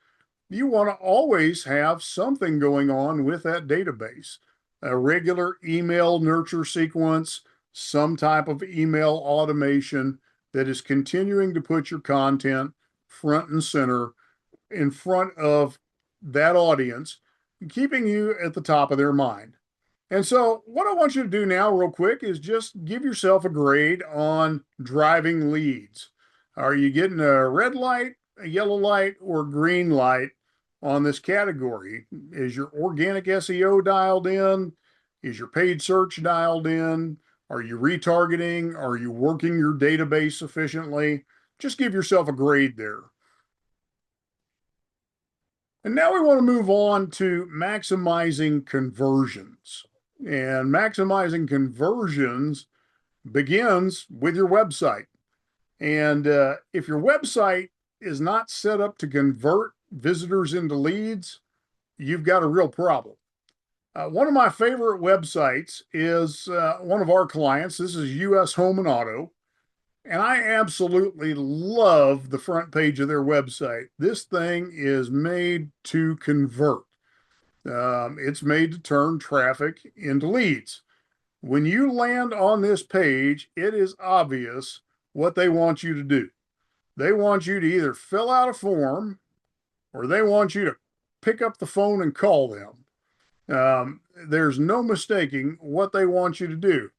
You want to always have something going on with that database, a regular email nurture sequence, some type of email automation that is continuing to put your content front and center in front of that audience, keeping you at the top of their mind. And so, what I want you to do now, real quick, is just give yourself a grade on driving leads. Are you getting a red light, a yellow light, or green light on this category? Is your organic SEO dialed in? Is your paid search dialed in? Are you retargeting? Are you working your database efficiently? Just give yourself a grade there. And now we want to move on to maximizing conversions. And maximizing conversions begins with your website. And if your website is not set up to convert visitors into leads, you've got a real problem. One of my favorite websites is one of our clients. This is US Home and Auto. And I absolutely love the front page of their website. This thing is made to convert. It's made to turn traffic into leads. When you land on this page, it is obvious what they want you to do. They want you to either fill out a form or they want you to pick up the phone and call them. There's no mistaking what they want you to do.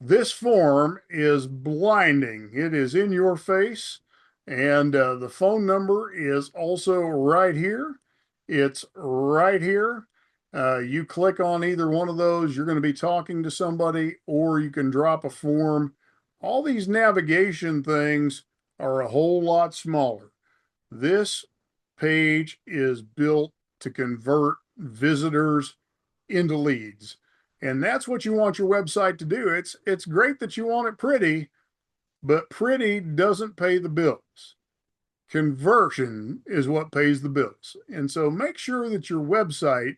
This form is blinding. It is in your face, and the phone number is also right here. It's right here. You click on either one of those, you're going to be talking to somebody, or you can drop a form. All these navigation things are a whole lot smaller. This page is built to convert visitors into leads. And that's what you want your website to do. It's great that you want it pretty, but pretty doesn't pay the bills. Conversion is what pays the bills. And so make sure that your website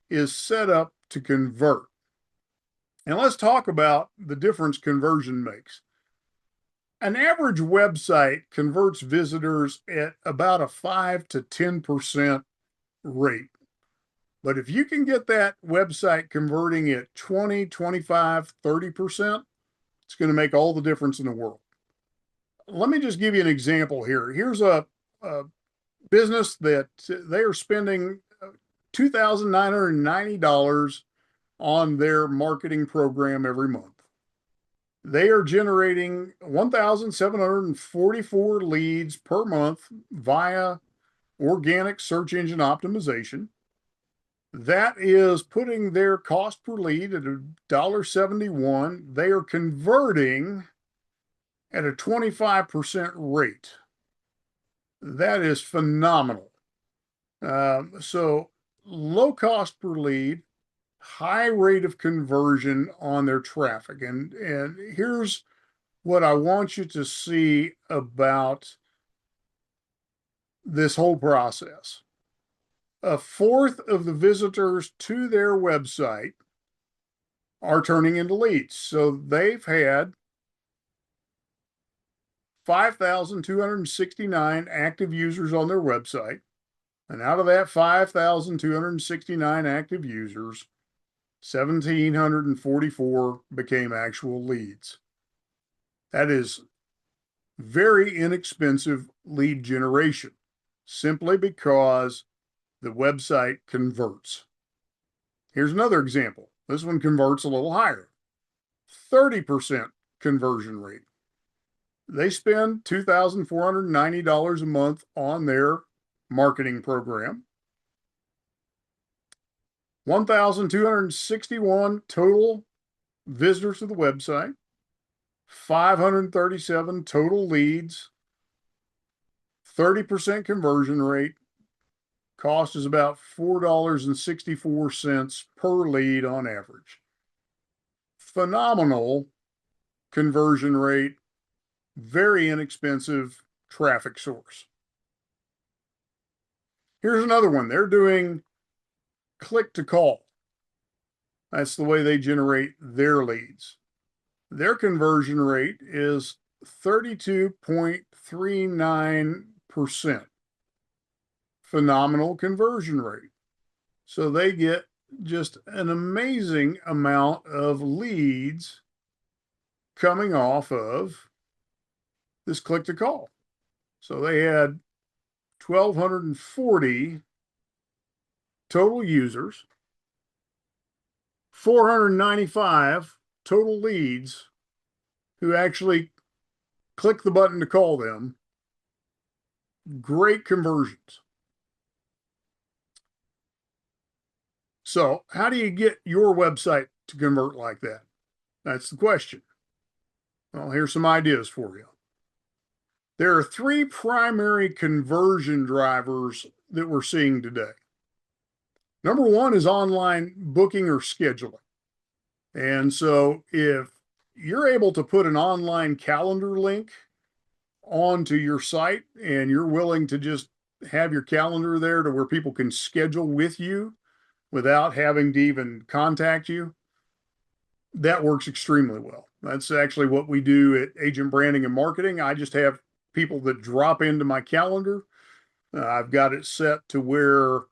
is set up to convert. And let's talk about the difference conversion makes. An average website converts visitors at about a 5 to 10% rate. But if you can get that website converting at 20, 25, 30%, it's going to make all the difference in the world. Let me just give you an example here. Here's a business that they are spending $2,990 on their marketing program every month. They are generating 1,744 leads per month via organic search engine optimization. That is putting their cost per lead at $1.71. They are converting at a 25% rate. That is phenomenal. So low cost per lead, high rate of conversion on their traffic. And here's what I want you to see about this whole process. A fourth of the visitors to their website are turning into leads. So they've had 5,269 active users on their website. And out of that 5,269 active users, 1,744 became actual leads. That is very inexpensive lead generation, simply because the website converts. Here's another example. This one converts a little higher, 30% conversion rate. They spend $2,490 a month on their marketing program. 1,261 total visitors to the website, 537 total leads, 30% conversion rate. Cost is about $4.64 per lead on average. Phenomenal conversion rate, very inexpensive traffic source. Here's another one. They're doing click to call. That's the way they generate their leads. Their conversion rate is 32.39%. Phenomenal conversion rate. So they get just an amazing amount of leads coming off of this click to call. So they had 1,240 total users, 495 total leads who actually click the button to call them. Great conversions. So, how do you get your website to convert like that? That's the question. Well, here's some ideas for you. There are three primary conversion drivers that we're seeing today. Number one is online booking or scheduling. And so, if you're able to put an online calendar link onto your site and you're willing to just have your calendar there to where people can schedule with you without having to even contact you, that works extremely well. That's actually what we do at Agent Branding and Marketing. I just have people that drop into my calendar. I've got it set to where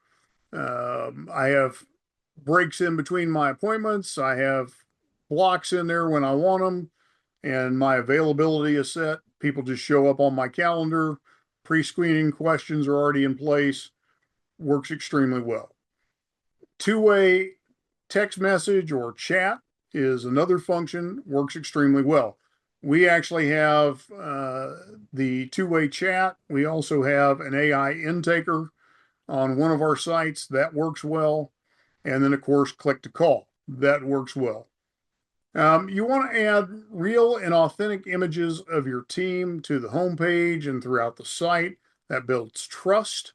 I have breaks in between my appointments. I have blocks in there when I want them, and my availability is set. People just show up on my calendar. Pre-screening questions are already in place. Works extremely well. Two-way text message or chat is another function, works extremely well. We actually have the two-way chat. We also have an AI intaker on one of our sites that works well. And then, of course, click to call. That works well. You want to add real and authentic images of your team to the homepage and throughout the site. That builds trust.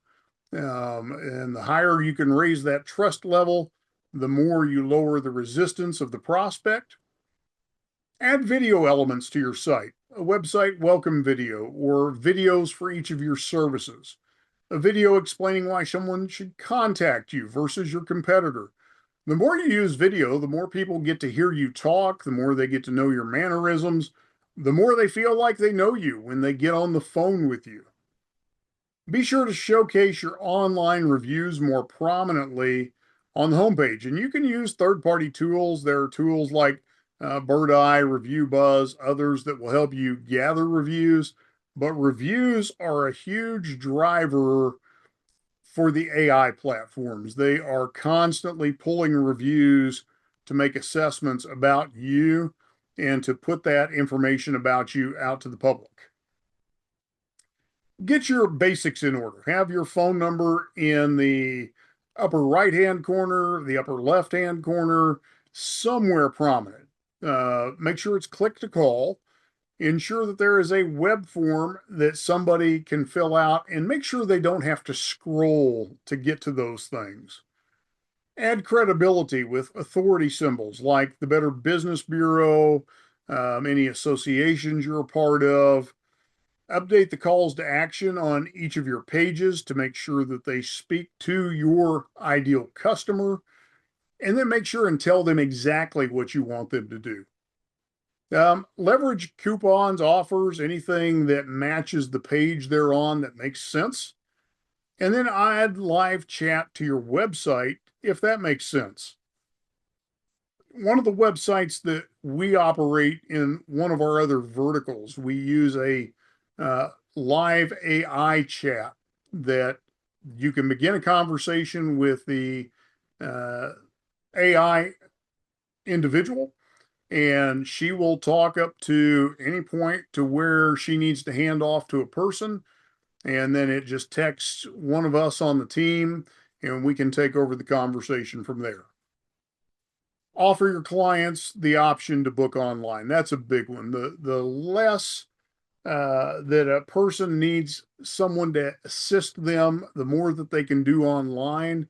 And the higher you can raise that trust level, the more you lower the resistance of the prospect. Add video elements to your site, a website welcome video or videos for each of your services, a video explaining why someone should contact you versus your competitor. The more you use video, the more people get to hear you talk, the more they get to know your mannerisms, the more they feel like they know you when they get on the phone with you. Be sure to showcase your online reviews more prominently on the homepage. And you can use third-party tools. There are tools like Bird Eye, Review Buzz, others that will help you gather reviews. But reviews are a huge driver for the AI platforms. They are constantly pulling reviews to make assessments about you and to put that information about you out to the public. Get your basics in order. Have your phone number in the upper right-hand corner, the upper left-hand corner, somewhere prominent. Make sure it's click to call. Ensure that there is a web form that somebody can fill out, and make sure they don't have to scroll to get to those things. Add credibility with authority symbols like the Better Business Bureau, any associations you're a part of. Update the calls to action on each of your pages to make sure that they speak to your ideal customer, and then make sure and tell them exactly what you want them to do. Leverage coupons, offers, anything that matches the page they're on that makes sense. And then add live chat to your website if that makes sense. One of the websites that we operate in one of our other verticals, we use a live AI chat that you can begin a conversation with the AI individual, and she will talk up to any point to where she needs to hand off to a person. And then it just texts one of us on the team, and we can take over the conversation from there. Offer your clients the option to book online. That's a big one. The less that a person needs someone to assist them, the more that they can do online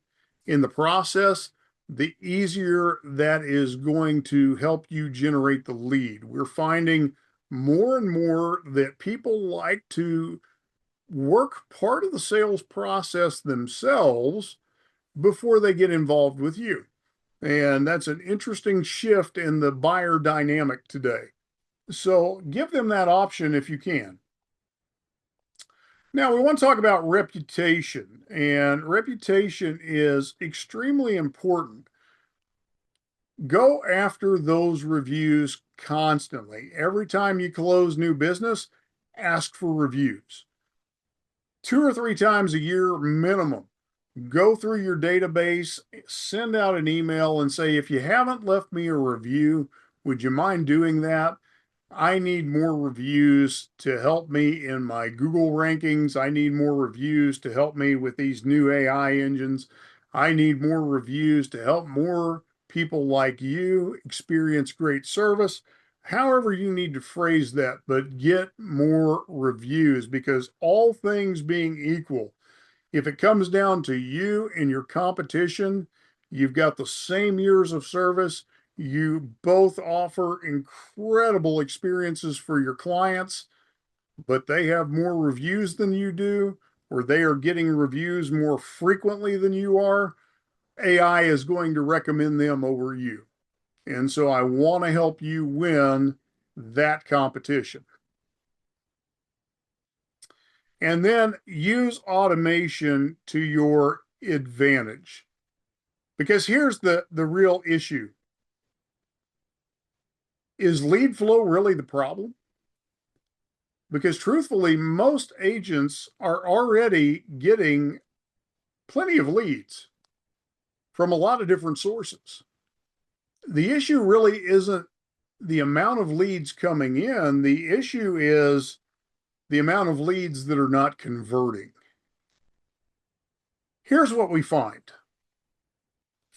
in the process, the easier that is going to help you generate the lead. We're finding more and more that people like to work part of the sales process themselves before they get involved with you. And that's an interesting shift in the buyer dynamic today. So give them that option if you can. Now, we want to talk about reputation, and reputation is extremely important. Go after those reviews constantly. Every time you close new business, ask for reviews. 2 or 3 times a year minimum. Go through your database, send out an email and say, if you haven't left me a review, would you mind doing that? I need more reviews to help me in my Google rankings. I need more reviews to help me with these new AI engines. I need more reviews to help more people like you experience great service. However, you need to phrase that, but get more reviews, because all things being equal, if it comes down to you and your competition, you've got the same years of service. You both offer incredible experiences for your clients, but they have more reviews than you do, or they are getting reviews more frequently than you are. AI is going to recommend them over you. And so I want to help you win that competition. And then use automation to your advantage. Because here's the real issue. Is lead flow really the problem? Because truthfully, most agents are already getting plenty of leads from a lot of different sources. The issue really isn't the amount of leads coming in. The issue is the amount of leads that are not converting. Here's what we find.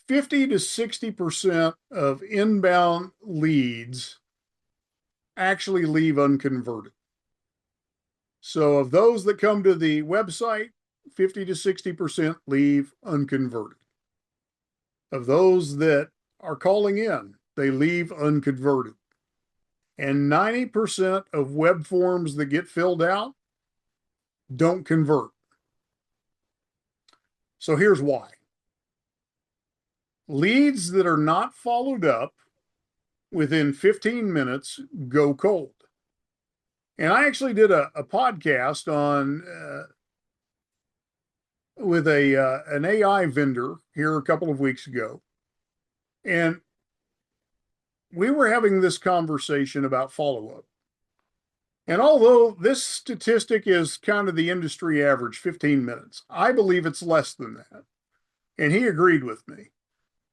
50 to 60% of inbound leads actually leave unconverted. So of those that come to the website, 50 to 60% leave unconverted. Of those that are calling in, they leave unconverted. And 90% of web forms that get filled out don't convert. So here's why. Leads that are not followed up within 15 minutes go cold. And I actually did a podcast on with an AI vendor here a couple of weeks ago, and we were having this conversation about follow-up. And although this statistic is kind of the industry average, 15 minutes, I believe it's less than that. And he agreed with me.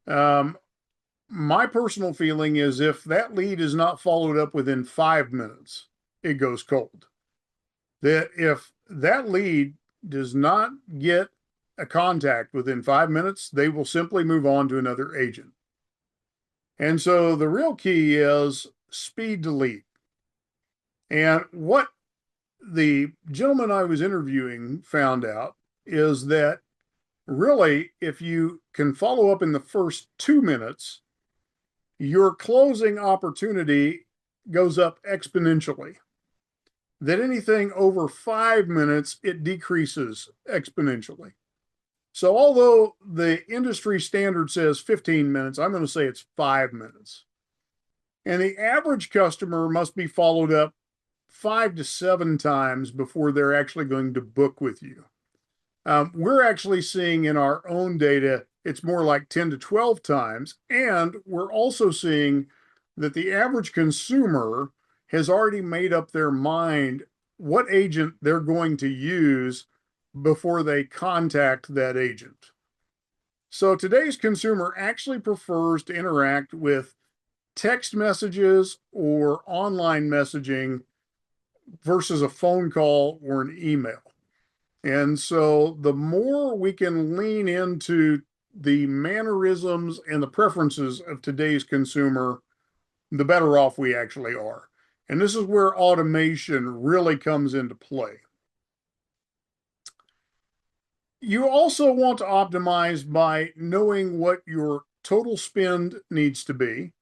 My personal feeling is if that lead is not followed up within 5 minutes, it goes cold. That if that lead does not get a contact within 5 minutes, they will simply move on to another agent. And so the real key is speed to lead. And what the gentleman I was interviewing found out is that really, if you can follow up in the first 2 minutes, your closing opportunity goes up exponentially. That anything over 5 minutes, it decreases exponentially. So although the industry standard says 15 minutes, I'm going to say it's 5 minutes. And the average customer must be followed up 5 to 7 times before they're actually going to book with you. We're actually seeing in our own data, it's more like 10 to 12 times. And we're also seeing that the average consumer has already made up their mind what agent they're going to use before they contact that agent. So today's consumer actually prefers to interact with text messages or online messaging versus a phone call or an email. And so the more we can lean into the mannerisms and the preferences of today's consumer, the better off we actually are. And this is where automation really comes into play. You also want to optimize by knowing what your total spend needs to be.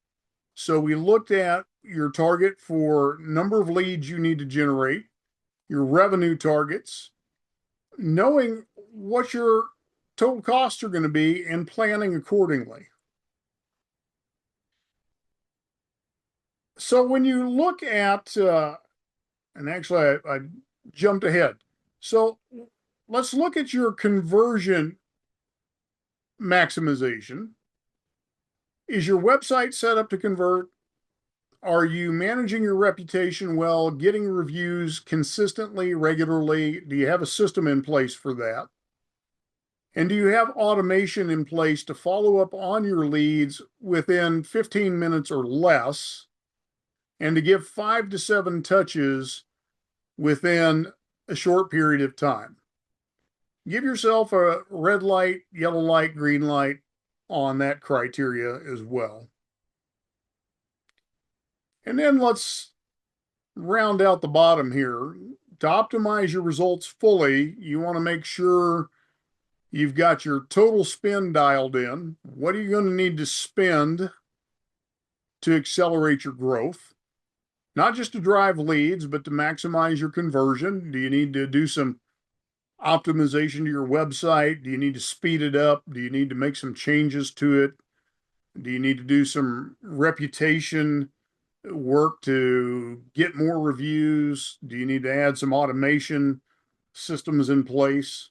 So we looked at your target for number of leads you need to generate, your revenue targets, knowing what your total costs are going to be and planning accordingly. So when you look at, and actually I jumped ahead. So let's look at your conversion maximization. Is your website set up to convert? Are you managing your reputation well, getting reviews consistently, regularly? Do you have a system in place for that? And do you have automation in place to follow up on your leads within 15 minutes or less, and to give 5 to 7 touches within a short period of time? Give yourself a red light, yellow light, green light on that criteria as well. And then let's round out the bottom here. To optimize your results fully, you want to make sure you've got your total spend dialed in. What are you going to need to spend to accelerate your growth? Not just to drive leads, but to maximize your conversion. Do you need to do some optimization to your website? Do you need to speed it up? Do you need to make some changes to it? Do you need to do some reputation work to get more reviews? Do you need to add some automation systems in place?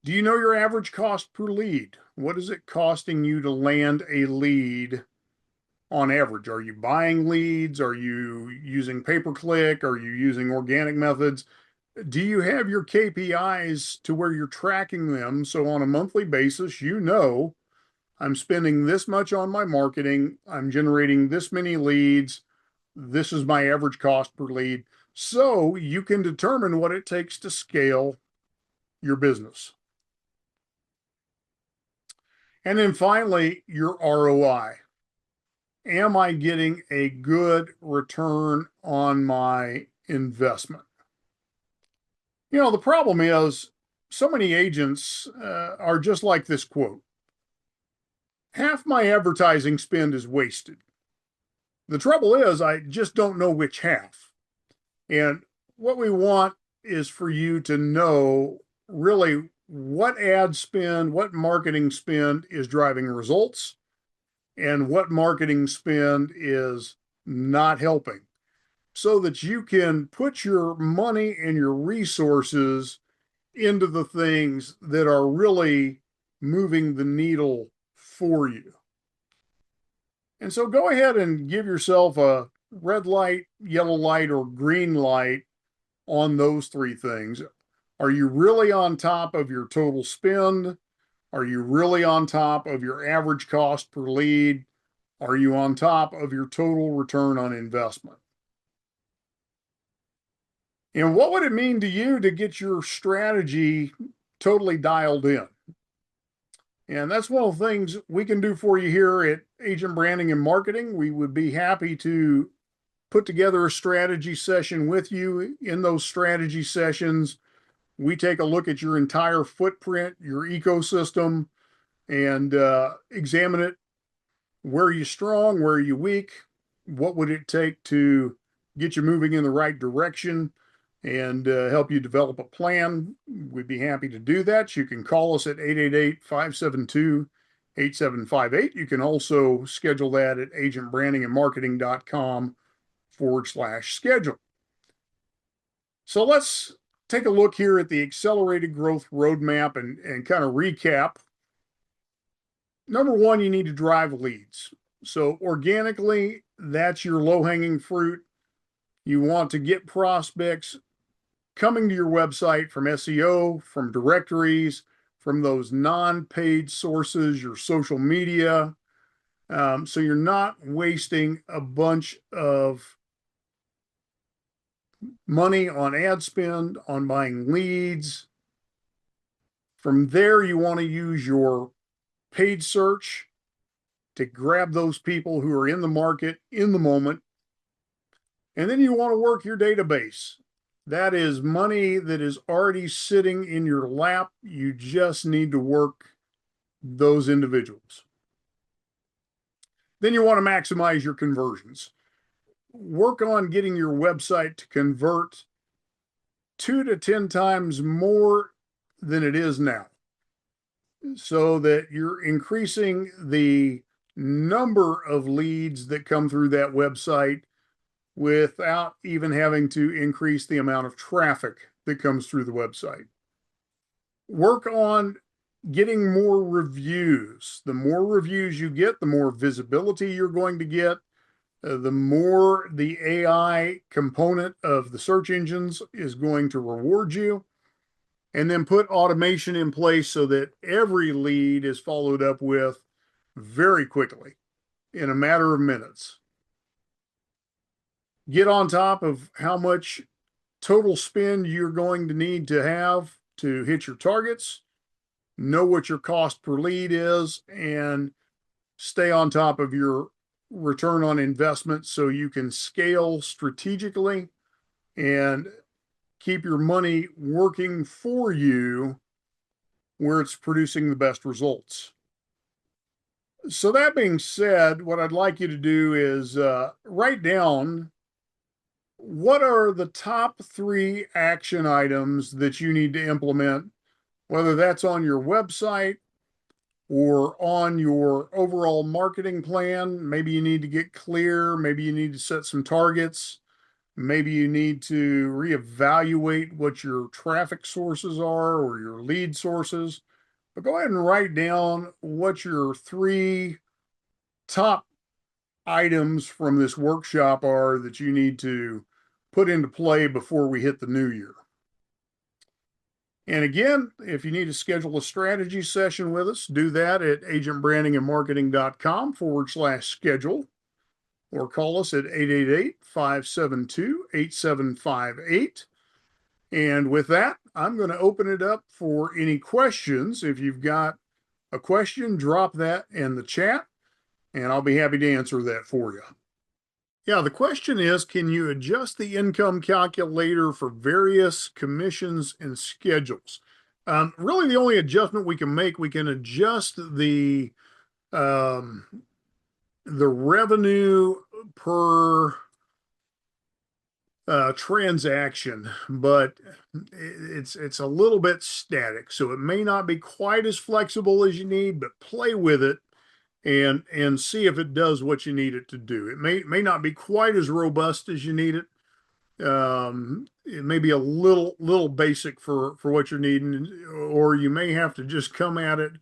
Do you know your average cost per lead? What is it costing you to land a lead on average? Are you buying leads? Are you using pay-per-click? Are you using organic methods? Do you have your KPIs to where you're tracking them? So on a monthly basis, you know, I'm spending this much on my marketing, I'm generating this many leads, this is my average cost per lead. So you can determine what it takes to scale your business. And then finally, your ROI. Am I getting a good return on my investment? You know, the problem is so many agents are just like this quote: half my advertising spend is wasted. The trouble is, I just don't know which half. And what we want is for you to know really what ad spend, what marketing spend is driving results, and what marketing spend is not helping, so that you can put your money and your resources into the things that are really moving the needle for you. And so go ahead and give yourself a red light, yellow light, or green light on those three things. Are you really on top of your total spend? Are you really on top of your average cost per lead? Are you on top of your total return on investment? And what would it mean to you to get your strategy totally dialed in? And that's one of the things we can do for you here at Agent Branding and Marketing. We would be happy to put together a strategy session with you. In those strategy sessions, we take a look at your entire footprint, your ecosystem, and examine it. Where are you strong? Where are you weak? What would it take to get you moving in the right direction and help you develop a plan? We'd be happy to do that. You can call us at 888-572-8758. You can also schedule that at agentbrandingandmarketing.com/schedule. So let's take a look here at the accelerated growth roadmap and kind of recap. Number one, you need to drive leads. So organically, that's your low-hanging fruit. You want to get prospects coming to your website from SEO, from directories, from those non-paid sources, your social media. So you're not wasting a bunch of money on ad spend, on buying leads. From there, you want to use your paid search to grab those people who are in the market in the moment. And then you want to work your database. That is money that is already sitting in your lap. You just need to work those individuals. Then you want to maximize your conversions. Work on getting your website to convert 2 to 10 times more than it is now, so that you're increasing the number of leads that come through that website without even having to increase the amount of traffic that comes through the website. Work on getting more reviews. The more reviews you get, the more visibility you're going to get. The more the AI component of the search engines is going to reward you. And then put automation in place so that every lead is followed up with very quickly in a matter of minutes. Get on top of how much total spend you're going to need to have to hit your targets. Know what your cost per lead is, and stay on top of your return on investment so you can scale strategically and keep your money working for you where it's producing the best results. So that being said, what I'd like you to do is write down what are the top 3 action items that you need to implement, whether that's on your website or on your overall marketing plan. Maybe you need to get clear. Maybe you need to set some targets. Maybe you need to reevaluate what your traffic sources are or your lead sources. But go ahead and write down what your 3 top items from this workshop are that you need to put into play before we hit the new year. And again, if you need to schedule a strategy session with us, do that at agentbrandingandmarketing.com/schedule, or call us at 888-572-8758. And with that, I'm going to open it up for any questions. If you've got a question, drop that in the chat, and I'll be happy to answer that for you. Yeah, the question is, can you adjust the income calculator for various commissions and schedules? Really, the only adjustment we can make, we can adjust um, the revenue per transaction, but it's a little bit static, so it may not be quite as flexible as you need, but play with it and see if it does what you need it to do. It may not be quite as robust as you need it. It may be a little basic for what you're needing, or you may have to just come at it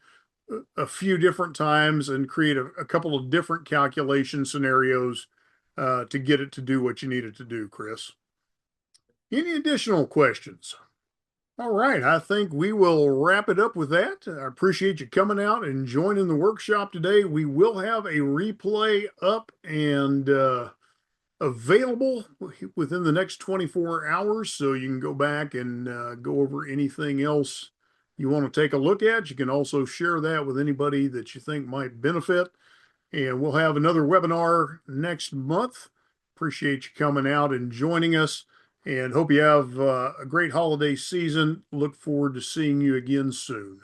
a few different times and create a couple of different calculation scenarios to get it to do what you need it to do, Chris. Any additional questions? All right, I think we will wrap it up with that. I appreciate you coming out and joining the workshop today. We will have a replay up and available within the next 24 hours, so you can go back and go over anything else you want to take a look at. You can also share that with anybody that you think might benefit. And we'll have another webinar next month. Appreciate you coming out and joining us, and hope you have a great holiday season. Look forward to seeing you again soon.